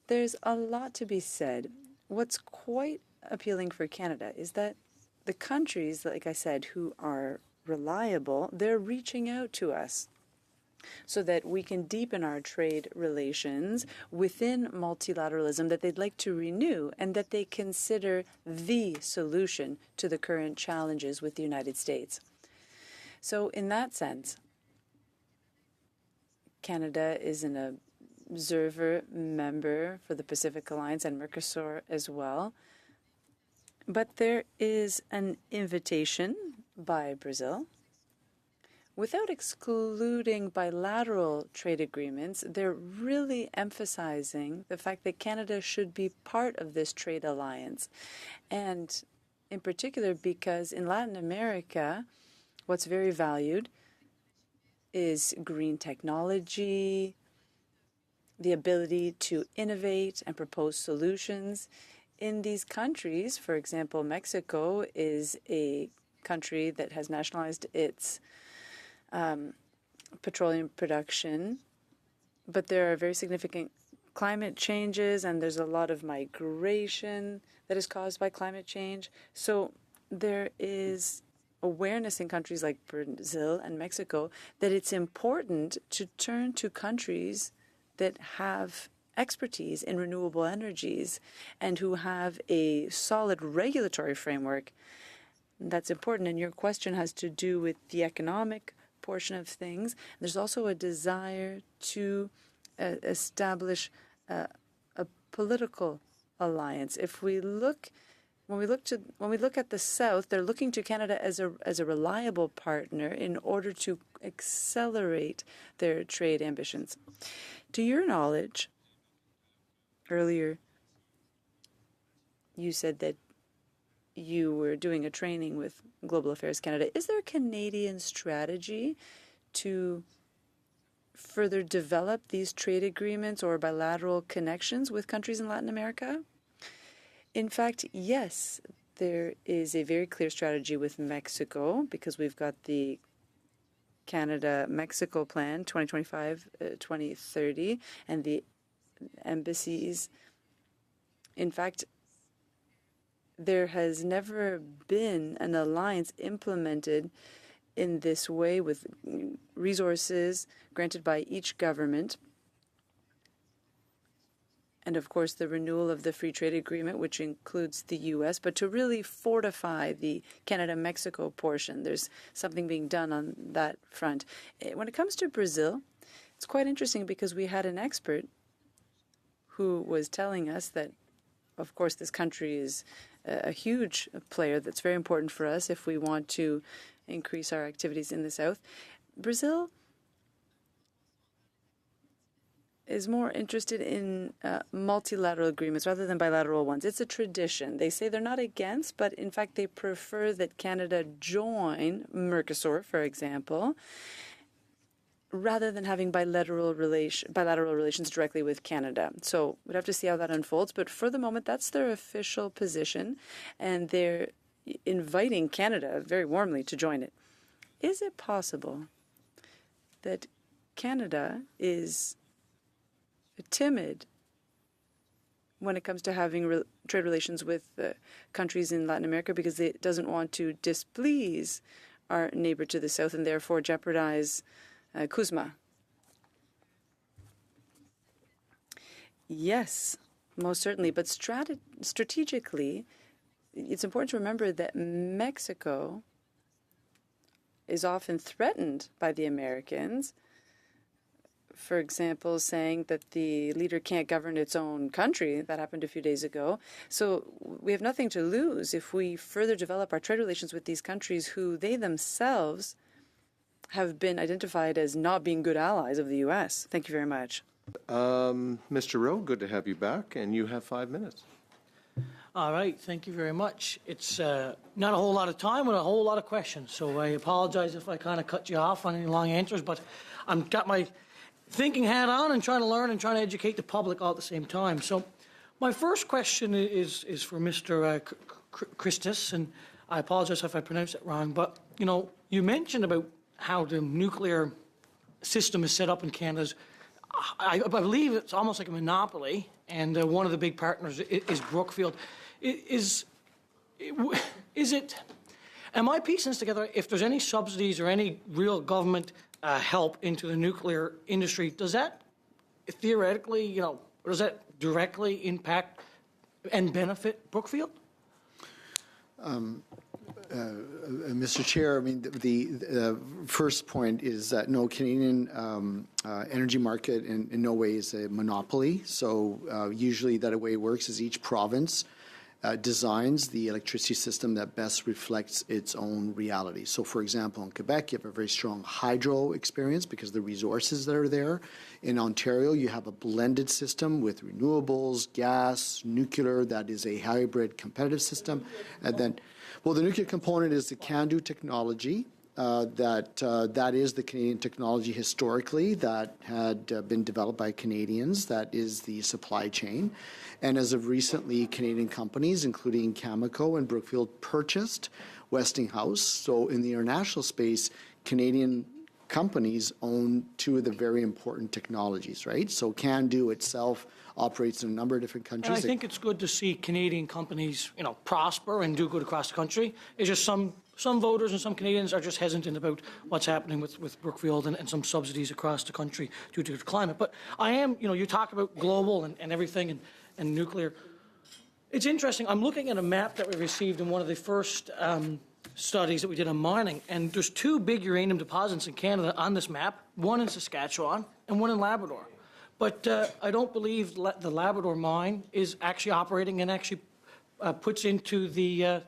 There's a lot to be said. What's quite appealing for Canada is that the countries, like I said, who are reliable, they're reaching out to us so that we can deepen our trade relations within multilateralism that they'd like to renew and that they consider the solution to the current challenges with the United States. So in that sense, Canada is an observer member for the Pacific Alliance and Mercosur as well. But there is an invitation by Brazil. Without excluding bilateral trade agreements, they're really emphasizing the fact that Canada should be part of this trade alliance. And in particular, because in Latin America, what's very valued is green technology, the ability to innovate and propose solutions. In these countries, for example, Mexico is a country that has nationalized its petroleum production, but there are very significant climate changes, and there's a lot of migration that is caused by climate change. So there is awareness in countries like Brazil and Mexico that it's important to turn to countries that have expertise in renewable energies and who have a solid regulatory framework. That's important, and your question has to do with the economic portion of things. There's also a desire to establish a political alliance. When we look at the South, they're looking to Canada as a reliable partner in order to accelerate their trade ambitions. To your knowledge, earlier you said that you were doing a training with Global Affairs Canada. Is there a Canadian strategy to further develop these trade agreements or bilateral connections with countries in Latin America? In fact, yes, there is a very clear strategy with Mexico because we've got the Canada-Mexico plan 2025-2030 and the embassies. In fact, there has never been an alliance implemented in this way with resources granted by each government. And, of course, the renewal of the free trade agreement, which includes the U.S., but to really fortify the Canada-Mexico portion. There's something being done on that front. When it comes to Brazil, it's quite interesting because we had an expert who was telling us that, of course, this country is a huge player that's very important for us if we want to increase our activities in the South. Brazil is more interested in multilateral agreements rather than bilateral ones. It's a tradition. They say they're not against, but in fact they prefer that Canada join Mercosur, for example, rather than having bilateral relations directly with Canada. So we'd have to see how that unfolds. But for the moment, that's their official position, and they're inviting Canada very warmly to join it. Is it possible that Canada is timid when it comes to having trade relations with countries in Latin America because it doesn't want to displease our neighbor to the south and therefore jeopardize CUSMA? Yes, most certainly. But strategically, it's important to remember that Mexico is often threatened by the Americans. For example, saying that the leader can't govern its own country. That happened a few days ago. So we have nothing to lose if we further develop our trade relations with these countries who they themselves have been identified as not being good allies of the U.S. Thank you very much. Mr. Rowe, good to have you back, and you have 5 minutes. All right, thank you very much. It's not a whole lot of time and a whole lot of questions, so I apologize if I kind of cut you off on any long answers, but I've got my thinking hat on and trying to learn and trying to educate the public all at the same time. So my first question is for Mr. Christus, and I apologize if I pronounced it wrong, but, you know, you mentioned about how the nuclear system is set up in Canada. I believe it's almost like a monopoly, and one of the big partners is Brookfield. Am I piecing this together? If there's any subsidies or any real government help into the nuclear industry, does that theoretically, you know, or does that directly impact and benefit Brookfield? Mr. Chair, I mean, the first point is that no, Canadian energy market in no way is a monopoly. So usually that way it works is each province designs the electricity system that best reflects its own reality. So, for example, in Quebec, you have a very strong hydro experience because of the resources that are there. In Ontario, you have a blended system with renewables, gas, nuclear, that is a hybrid competitive system. And then, well, the nuclear component is the CANDU technology. That is the Canadian technology historically that had been developed by Canadians. That is the supply chain. And as of recently, Canadian companies, including Cameco and Brookfield, purchased Westinghouse. So in the international space, Canadian companies own two of the very important technologies, right? So CANDU itself operates in a number of different countries. And I think it's good to see Canadian companies, you know, prosper and do good across the country. It's just some voters and some Canadians are just hesitant about what's happening with Brookfield and some subsidies across the country due to the climate. But I am, you know, you talk about global and everything and nuclear. It's interesting. I'm looking at a map that we received in one of the first studies that we did on mining, and there's two big uranium deposits in Canada on this map, one in Saskatchewan and one in Labrador. But I don't believe the Labrador mine is actually operating and actually puts into the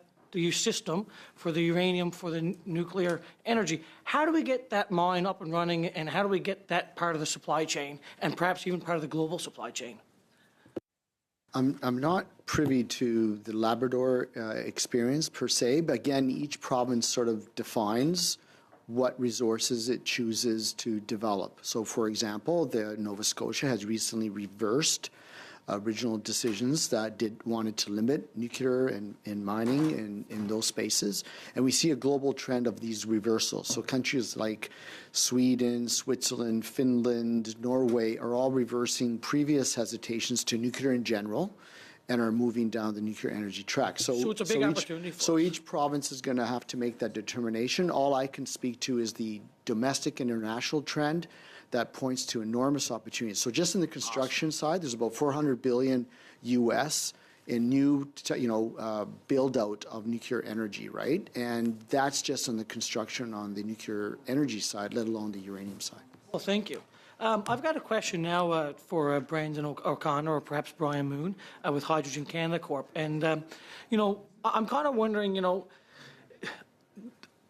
system for the uranium for the nuclear energy. How do we get that mine up and running, and how do we get that part of the supply chain and perhaps even part of the global supply chain? I'm not privy to the Labrador experience per se, but again, each province sort of defines what resources it chooses to develop. So, for example, Nova Scotia has recently reversed original decisions that wanted to limit nuclear and mining in those spaces. And we see a global trend of these reversals. So countries like Sweden, Switzerland, Finland, Norway are all reversing previous hesitations to nuclear in general and are moving down the nuclear energy track. So it's a big opportunity for us. each province is going to have to make that determination. All I can speak to is the domestic international trend that points to enormous opportunities. So just in the construction side, there's about $400 billion U.S. in new, build out of nuclear energy, right? And that's just on the construction on the nuclear energy side, let alone the uranium side. Well, thank you. I've got a question now for Brandon O'Connor or perhaps Brian Moon with Hydrogen Canada Corp. And, I'm kind of wondering,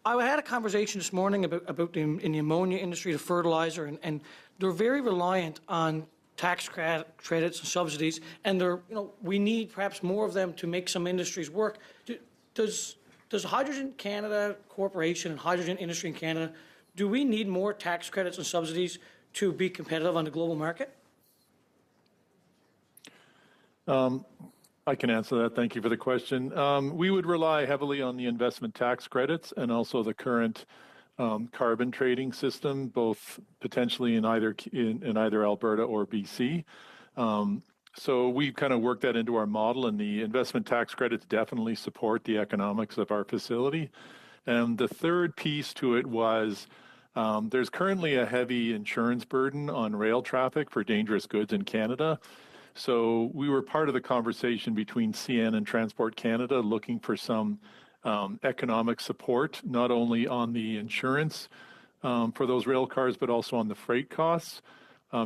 I had a conversation this morning about in the ammonia industry, the fertilizer, and they're very reliant on tax credits and subsidies, and we need perhaps more of them to make some industries work. Does Hydrogen Canada Corporation and hydrogen industry in Canada, do we need more tax credits and subsidies to be competitive on the global market? I can answer that. Thank you for the question. We would rely heavily on the investment tax credits and also the current carbon trading system, both potentially in either Alberta or BC. So we've kind of worked that into our model, and the investment tax credits definitely support the economics of our facility. And the third piece to it was there's currently a heavy insurance burden on rail traffic for dangerous goods in Canada. So we were part of the conversation between CN and Transport Canada looking for some economic support, not only on the insurance for those rail cars, but also on the freight costs.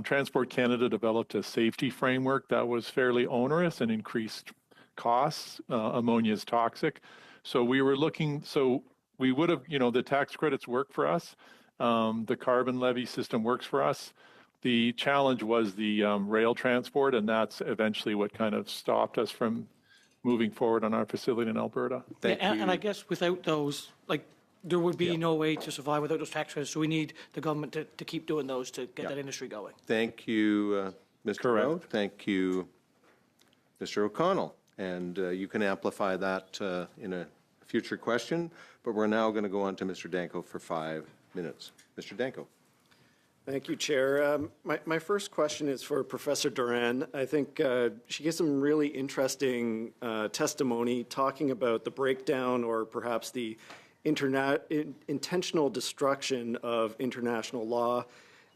Transport Canada developed a safety framework that was fairly onerous and increased costs. Ammonia is toxic. So we were looking, so we would have, the tax credits work for us. The carbon levy system works for us. The challenge was the rail transport, and that's eventually what kind of stopped us from moving forward on our facility in Alberta. And I guess without those, there would be no way to survive without those tax credits. So we need the government to keep doing those to get that industry going. Thank you, Mr. Rowe. Thank you, Mr. O'Connell. And you can amplify that in a future question. But we're now going to go on to Mr. Danko for 5 minutes. Mr. Danko. Thank you, Chair. My first question is for Professor Doran. I think she gave some really interesting testimony talking about the breakdown or perhaps the intentional destruction of international law.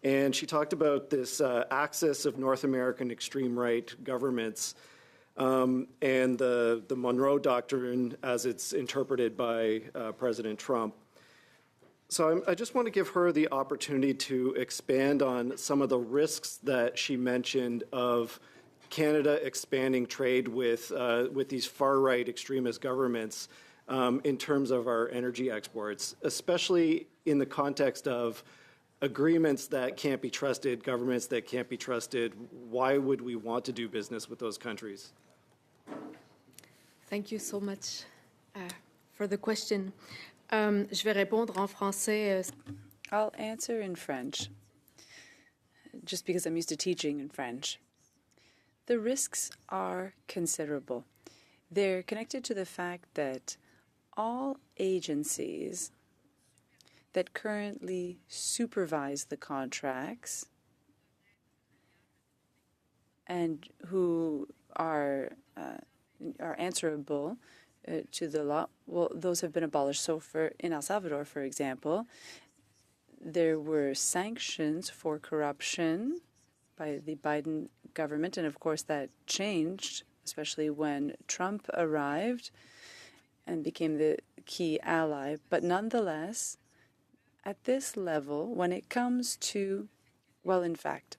And she talked about this axis of North American extreme right governments and the Monroe Doctrine as it's interpreted by President Trump. So I just want to give her the opportunity to expand on some of the risks that she mentioned of Canada expanding trade with these far-right extremist governments in terms of our energy exports, especially in the context of agreements that can't be trusted, governments that can't be trusted. Why would we want to do business with those countries? Thank you so much for the question. Je vais répondre en français. I'll answer in French, just because I'm used to teaching in French. The risks are considerable. They're connected to the fact that all agencies that currently supervise the contracts and who are answerable to the law, well, those have been abolished. So in El Salvador, for example, there were sanctions for corruption by the Biden government, and of course that changed, especially when Trump arrived and became the key ally. But nonetheless, at this level, when it comes to, well, in fact,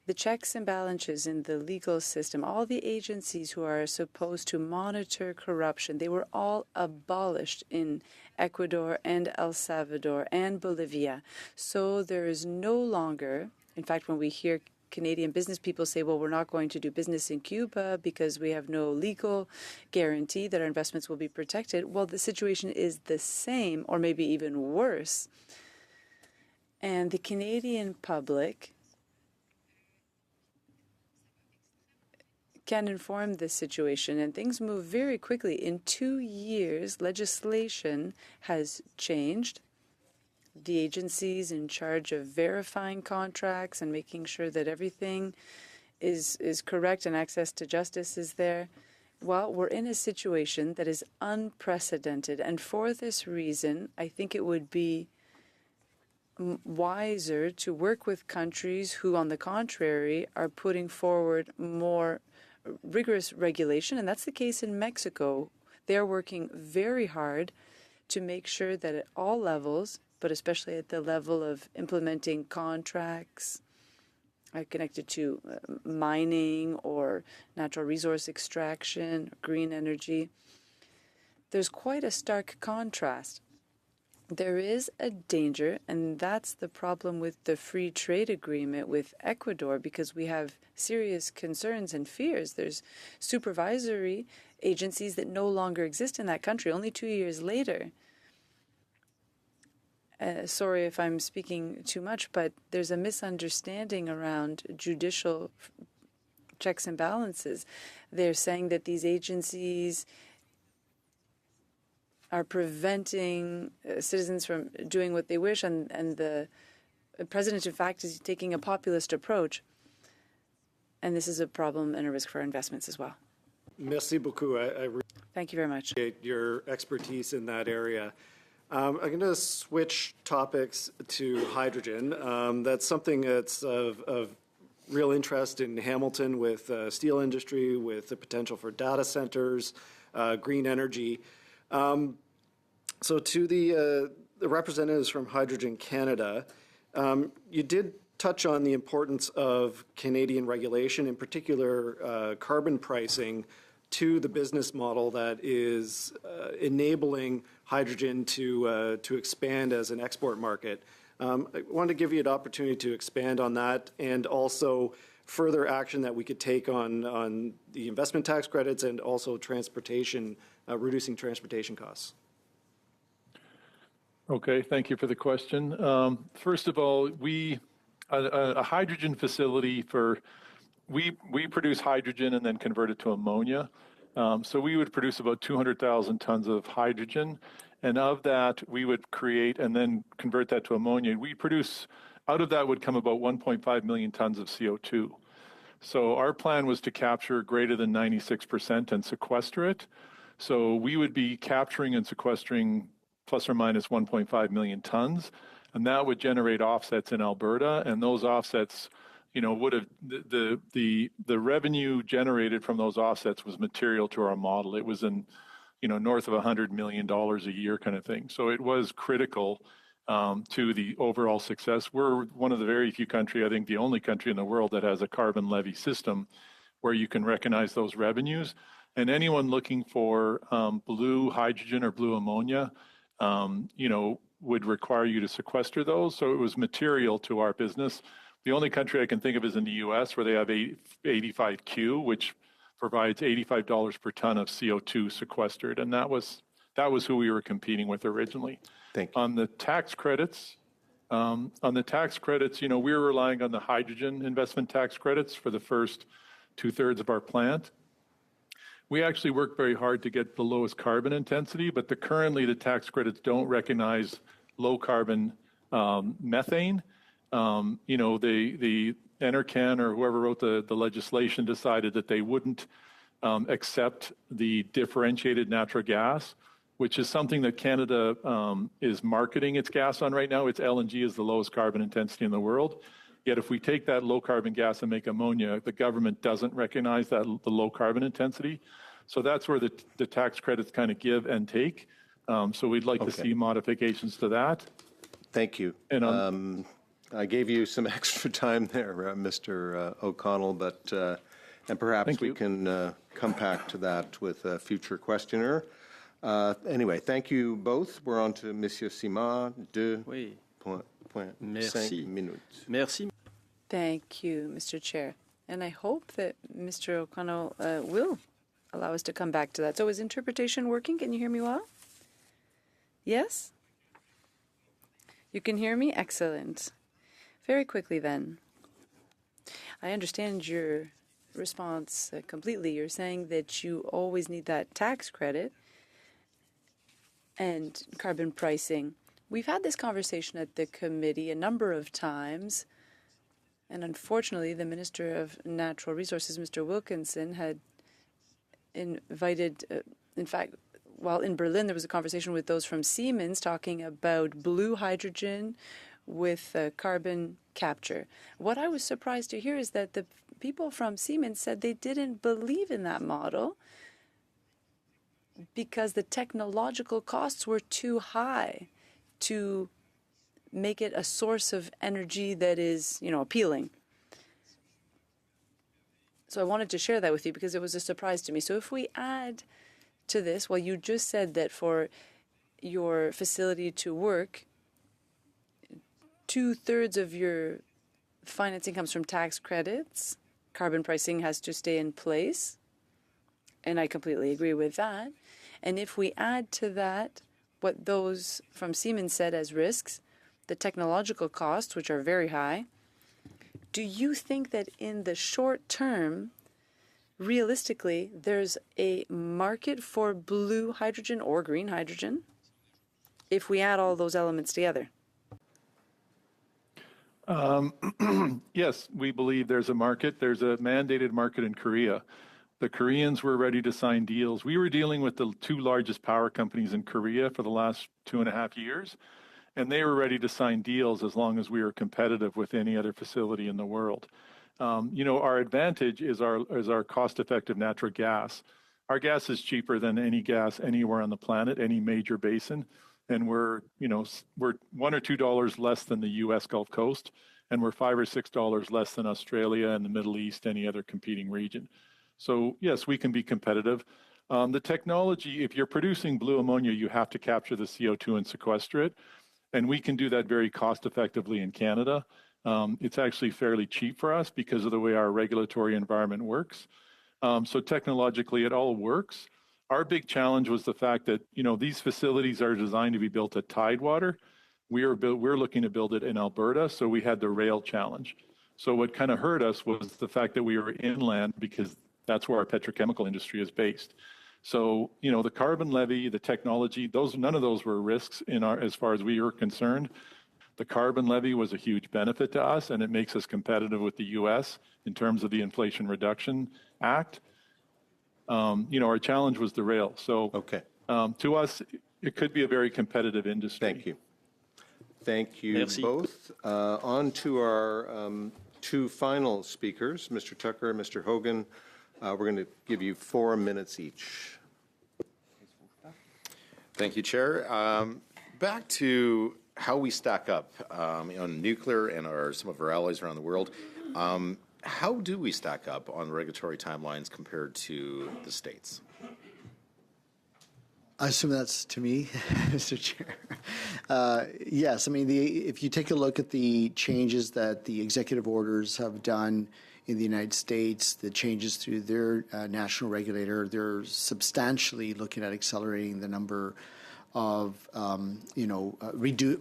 the checks and balances in the legal system, all the agencies who are supposed to monitor corruption, they were all abolished in Ecuador and El Salvador and Bolivia. So there is no longer, in fact, when we hear Canadian business people say, well, we're not going to do business in Cuba because we have no legal guarantee that our investments will be protected. Well, the situation is the same or maybe even worse. And the Canadian public can inform this situation, and things move very quickly. In 2 years, legislation has changed. The agencies in charge of verifying contracts and making sure that everything is correct and access to justice is there. Well, we're in a situation that is unprecedented, and for this reason, I think it would be wiser to work with countries who, on the contrary, are putting forward more rigorous regulation, and that's the case in Mexico. They're working very hard to make sure that at all levels, but especially at the level of implementing contracts connected to mining or natural resource extraction, green energy, there's quite a stark contrast. There is a danger, and that's the problem with the free trade agreement with Ecuador, because we have serious concerns and fears. There's supervisory agencies that no longer exist in that country, only 2 years later. sorry if I'm speaking too much, but there's a misunderstanding around judicial checks and balances. They're saying that these agencies are preventing citizens from doing what they wish, and the president, in fact, is taking a populist approach. And this is a problem and a risk for our investments as well. Merci beaucoup. Thank you very much. Appreciate your expertise in that area. I'm going to switch topics to hydrogen. That's something that's of real interest in Hamilton with steel industry, with the potential for data centers, green energy. So to the representatives from Hydrogen Canada, you did touch on the importance of Canadian regulation, in particular carbon pricing, to the business model that is enabling hydrogen to expand as an export market. I wanted to give you an opportunity to expand on that, and also further action that we could take on the investment tax credits and also transportation, reducing transportation costs. Okay, thank you for the question. First of all, a hydrogen facility we produce hydrogen and then convert it to ammonia. So we would produce about 200,000 tons of hydrogen, and of that we would create and then convert that to ammonia. Out of that would come about 1.5 million tons of CO2. So our plan was to capture greater than 96% and sequester it. So we would be capturing and sequestering plus or minus 1.5 million tons, and that would generate offsets in Alberta, and those offsets, would have the revenue generated from those offsets was material to our model. It was in, north of $100 million a year kind of thing. So it was critical to the overall success. We're one of the very few countries, I think the only country in the world that has a carbon levy system where you can recognize those revenues. And anyone looking for blue hydrogen or blue ammonia, would require you to sequester those. So it was material to our business. The only country I can think of is in the U.S., where they have 85Q, which provides $85 per ton of CO2 sequestered, and that was who we were competing with originally. Thank you. On the tax credits, we were relying on the hydrogen investment tax credits for the first 2/3 of our plant. We actually worked very hard to get the lowest carbon intensity, but currently the tax credits don't recognize low carbon methane. The NRCan or whoever wrote the legislation decided that they wouldn't accept the differentiated natural gas, which is something that Canada is marketing its gas on right now. Its LNG is the lowest carbon intensity in the world. Yet if we take that low carbon gas and make ammonia, the government doesn't recognize the low carbon intensity. So that's where the tax credits kind of give and take. So we'd like to see modifications to that. Thank you. And I gave you some extra time there, Mr. O'Connell, but and perhaps we can come back to that with a future questioner. Anyway, thank you both. We're on to Monsieur Simard, 2.5 minutes. Merci. Thank you, Mr. Chair. And I hope that Mr. O'Connell will allow us to come back to that. So is interpretation working? Can you hear me well? Yes? You can hear me? Excellent. Very quickly then. I understand your response completely. You're saying that you always need that tax credit and carbon pricing. We've had this conversation at the committee a number of times, and unfortunately the Minister of Natural Resources, Mr. Wilkinson, had invited, in fact, while in Berlin there was a conversation with those from Siemens talking about blue hydrogen with carbon capture. What I was surprised to hear is that the people from Siemens said they didn't believe in that model because the technological costs were too high to make it a source of energy that is, appealing. So I wanted to share that with you because it was a surprise to me. So if we add to this, well, you just said that for your facility to work, 2/3 of your financing comes from tax credits. Carbon pricing has to stay in place. And I completely agree with that. And if we add to that what those from Siemens said as risks, the technological costs, which are very high. Do you think that in the short term, realistically, there's a market for blue hydrogen or green hydrogen if we add all those elements together? Yes, we believe there's a market. There's a mandated market in Korea. The Koreans were ready to sign deals. We were dealing with the two largest power companies in Korea for the last 2.5 years, and they were ready to sign deals as long as we were competitive with any other facility in the world. Our advantage is our cost-effective natural gas. Our gas is cheaper than any gas anywhere on the planet, any major basin, and we're $1 or $2 less than the U.S. Gulf Coast, and we're $5 or $6 less than Australia and the Middle East, any other competing region. So yes, we can be competitive. The technology, if you're producing blue ammonia, you have to capture the CO2 and sequester it, and we can do that very cost-effectively in Canada. It's actually fairly cheap for us because of the way our regulatory environment works. So technologically, it all works. Our big challenge was the fact that, these facilities are designed to be built at Tidewater. We're looking to build it in Alberta, so we had the rail challenge. So what kind of hurt us was the fact that we were inland because that's where our petrochemical industry is based. So, the carbon levy, the technology, none of those were risks as far as we were concerned. The carbon levy was a huge benefit to us, and it makes us competitive with the U.S. in terms of the Inflation Reduction Act. Our challenge was the rail. So to us, it could be a very competitive industry. Thank you. Thank you both. On to our two final speakers, Mr. Tucker and Mr. Hogan. We're going to give you 4 minutes each. Thank you, Chair. Back to how we stack up on nuclear and some of our allies around the world. How do we stack up on regulatory timelines compared to the States? I assume that's to me, Mr. Chair. Yes, if you take a look at the changes that the executive orders have done in the United States, the changes through their national regulator, they're substantially looking at accelerating the number of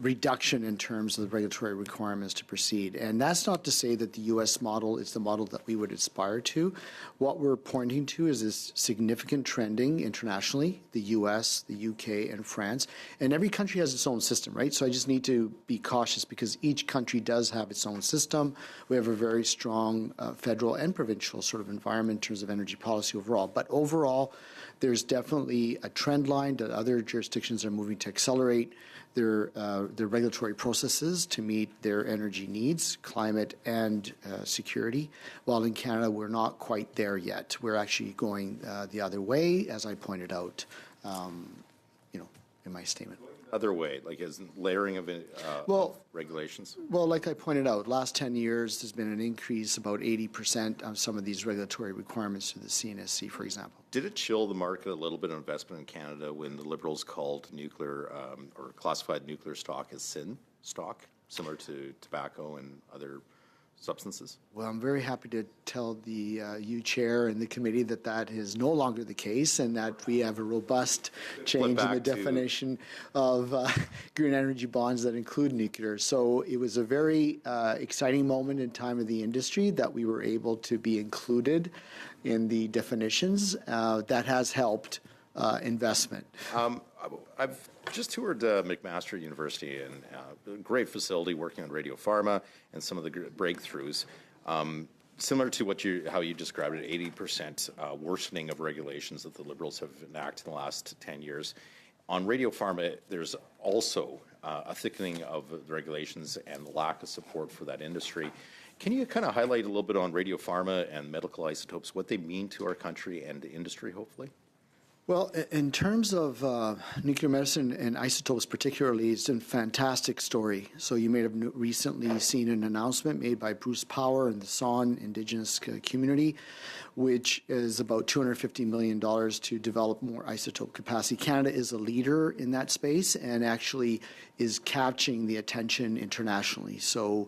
reduction in terms of the regulatory requirements to proceed. And that's not to say that the U.S. model is the model that we would aspire to. What we're pointing to is this significant trending internationally, the U.S., the U.K., and France. And every country has its own system, right? So I just need to be cautious because each country does have its own system. We have a very strong federal and provincial sort of environment in terms of energy policy overall. But overall, there's definitely a trend line that other jurisdictions are moving to accelerate their regulatory processes to meet their energy needs, climate and security. While in Canada, we're not quite there yet. We're actually going the other way, as I pointed out, in my statement. Other way, like as layering of regulations? Well, like I pointed out, last 10 years, there's been an increase about 80% on some of these regulatory requirements to the CNSC, for example. Did it chill the market a little bit of investment in Canada when the Liberals called nuclear or classified nuclear stock as sin stock, similar to tobacco and other substances? Well, I'm very happy to tell the you chair and the committee that is no longer the case, and that we have a robust change in the definition of green energy bonds that include nuclear. So it was a very exciting moment in time of the industry that we were able to be included in the definitions. That has helped investment. I've just toured McMaster University, and a great facility working on radiopharma and some of the breakthroughs. Similar to how you described it, 80% worsening of regulations that the Liberals have enacted in the last 10 years. On radiopharma, there's also a thickening of the regulations and the lack of support for that industry. Can you kind of highlight a little bit on radiopharma and medical isotopes, what they mean to our country and the industry, hopefully? Well, in terms of nuclear medicine and isotopes particularly, it's a fantastic story. So you may have recently seen an announcement made by Bruce Power and the San Indigenous community, which is about $250 million to develop more isotope capacity. Canada is a leader in that space and actually is catching the attention internationally. So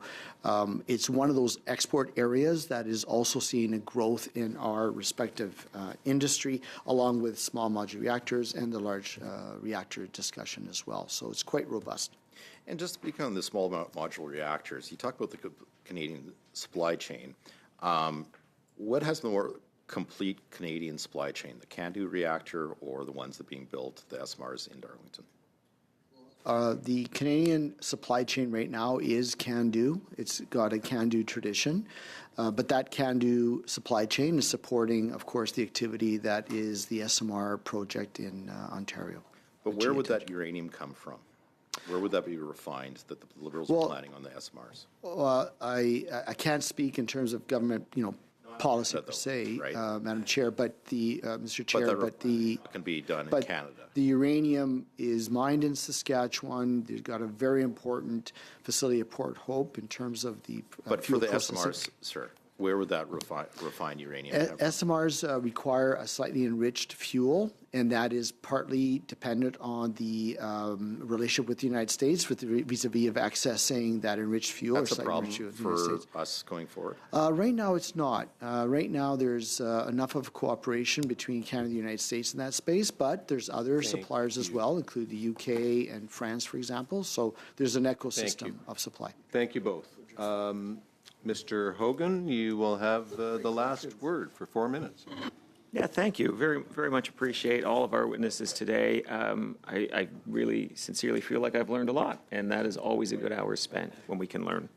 it's one of those export areas that is also seeing a growth in our respective industry, along with small modular reactors and the large reactor discussion as well. So it's quite robust. And just speaking on the small modular reactors, you talk about the Canadian supply chain. What has the more complete Canadian supply chain, the CANDU reactor or the ones that are being built, the SMRs in Darlington? The Canadian supply chain right now is CANDU. It's got a CANDU tradition, but that CANDU supply chain is supporting, of course, the activity that is the SMR project in Ontario. But where would that uranium come from? Where would that be refined that the Liberals are planning on the SMRs? Well, I can't speak in terms of government, policy per se, right. Madam Chair, but Mr. Chair, but can be done in Canada. The uranium is mined in Saskatchewan. They've got a very important facility at Port Hope in terms of the but fuel for the processing. SMRs, sir, where would that refined uranium come from? SMRs require a slightly enriched fuel, and that is partly dependent on the relationship with the United States with vis-a-vis of accessing that enriched fuel. That's or a problem enriched fuel with the United for States. us going forward? Right now, it's not. Right now, there's enough of cooperation between Canada and the United States in that space, but there's other suppliers as well, including the UK and France, for example. So there's an ecosystem of supply. Thank you both. Mr. Hogan, you will have the last word for 4 minutes. Yeah, thank you. Very, very much appreciate all of our witnesses today. I really sincerely feel like I've learned a lot, and that is always a good hour spent when we can learn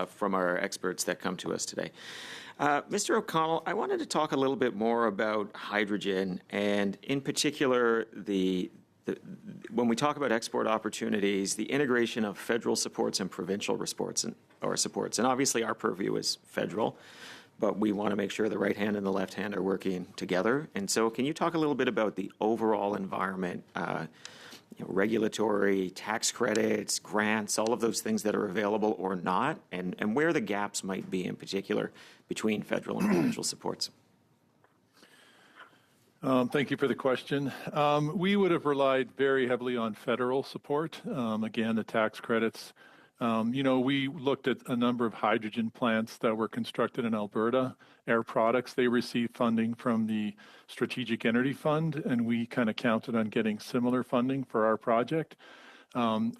from our experts that come to us today. Mr. O'Connell, I wanted to talk a little bit more about hydrogen, and in particular, when we talk about export opportunities, the integration of federal supports and provincial supports. And obviously, our purview is federal, but we want to make sure the right hand and the left hand are working together. And so can you talk a little bit about the overall environment, regulatory, tax credits, grants, all of those things that are available or not, and where the gaps might be in particular between federal and provincial supports? Thank you for the question. We would have relied very heavily on federal support. Again, the tax credits. We looked at a number of hydrogen plants that were constructed in Alberta, Air Products. They received funding from the Strategic Energy Fund, and we kind of counted on getting similar funding for our project. So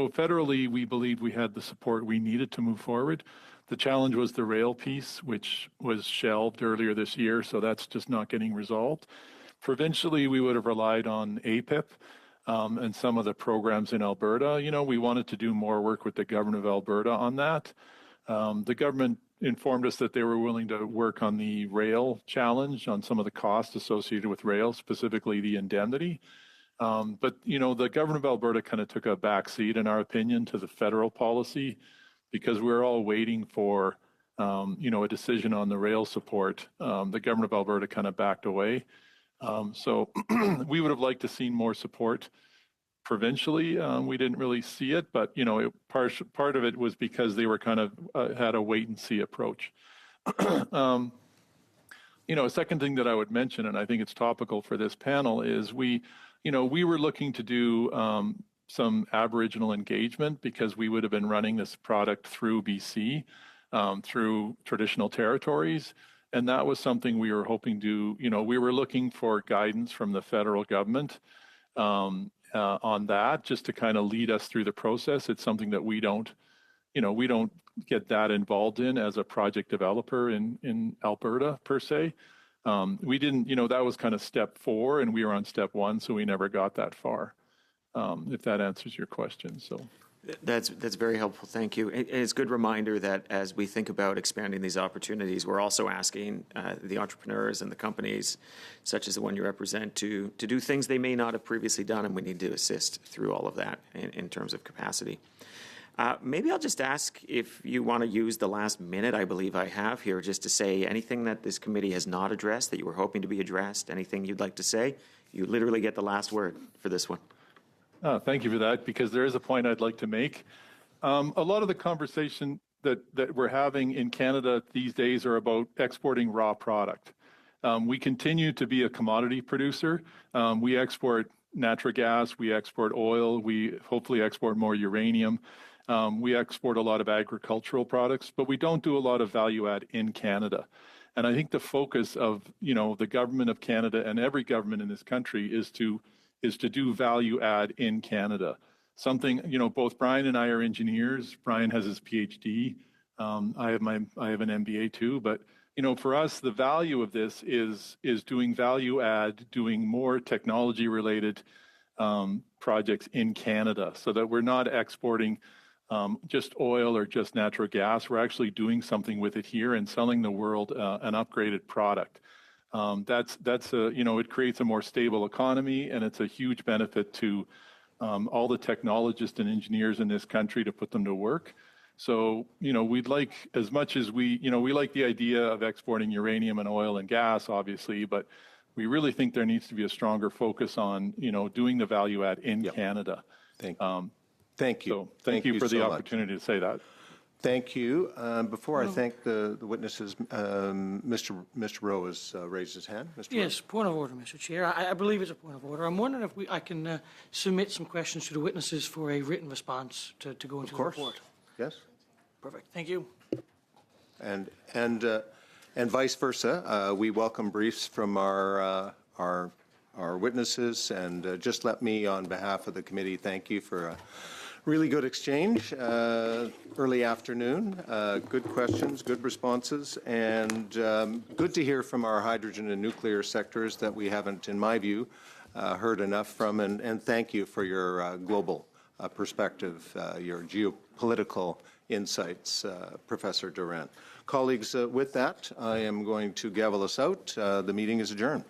federally, we believed we had the support we needed to move forward. The challenge was the rail piece, which was shelved earlier this year, so that's just not getting resolved. Provincially, we would have relied on APIP and some of the programs in Alberta. We wanted to do more work with the government of Alberta on that. The government informed us that they were willing to work on the rail challenge, on some of the costs associated with rail, specifically the indemnity. But the government of Alberta kind of took a backseat, in our opinion, to the federal policy, because we're all waiting for, a decision on the rail support. The government of Alberta kind of backed away. So we would have liked to see more support provincially. We didn't really see it, but, part of it was because they were kind of had a wait and see approach. A second thing that I would mention, and I think it's topical for this panel, is we were looking to do some Aboriginal engagement, because we would have been running this product through BC, through traditional territories. And that was something we were hoping to, we were looking for guidance from the federal government on that, just to kind of lead us through the process. It's something that we don't get that involved in as a project developer in Alberta, per se. We didn't, that was kind of step 4, and we were on step 1, so we never got that far. If that answers your question. So that's very helpful. Thank you. It's a good reminder that as we think about expanding these opportunities, we're also asking the entrepreneurs and the companies, such as the one you represent, to do things they may not have previously done, and we need to assist through all of that in terms of capacity. Maybe I'll just ask if you want to use the last minute I believe I have here just to say anything that this committee has not addressed that you were hoping to be addressed, anything you'd like to say. You literally get the last word for this one. Thank you for that, because there is a point I'd like to make. A lot of the conversation that we're having in Canada these days are about exporting raw product. We continue to be a commodity producer. We export natural gas, we export oil, we hopefully export more uranium. We export a lot of agricultural products, but we don't do a lot of value add in Canada. And I think the focus of, the government of Canada and every government in this country is to do value add in Canada. something, both Brian and I are engineers. Brian has his PhD. I have an MBA too, but for us, the value of this is doing value add, doing more technology related projects in Canada, so that we're not exporting just oil or just natural gas. We're actually doing something with it here and selling the world an upgraded product. It creates a more stable economy, and it's a huge benefit to all the technologists and engineers in this country to put them to work. So, we'd like, as much as we like the idea of exporting uranium and oil and gas, obviously, but we really think there needs to be a stronger focus on, doing the value add in Canada. Thank you. So thank you for the so opportunity to say that. Thank you. Before I thank the witnesses, Mr. Rowe has raised his hand. Mr. Yes, point of order, Mr. Chair. I believe it's a point of order. I'm wondering if I can submit some questions to the witnesses for a written response to go into the report. Yes. Perfect. Thank you. And vice versa. We welcome briefs from our witnesses, and just let me, on behalf of the committee, thank you for a really good exchange. Early afternoon, good questions, good responses, and good to hear from our hydrogen and nuclear sectors that we haven't, in my view, heard enough from. And thank you for your global perspective, your geopolitical insights, Professor Durant. Colleagues, with that, I am going to gavel us out. The meeting is adjourned.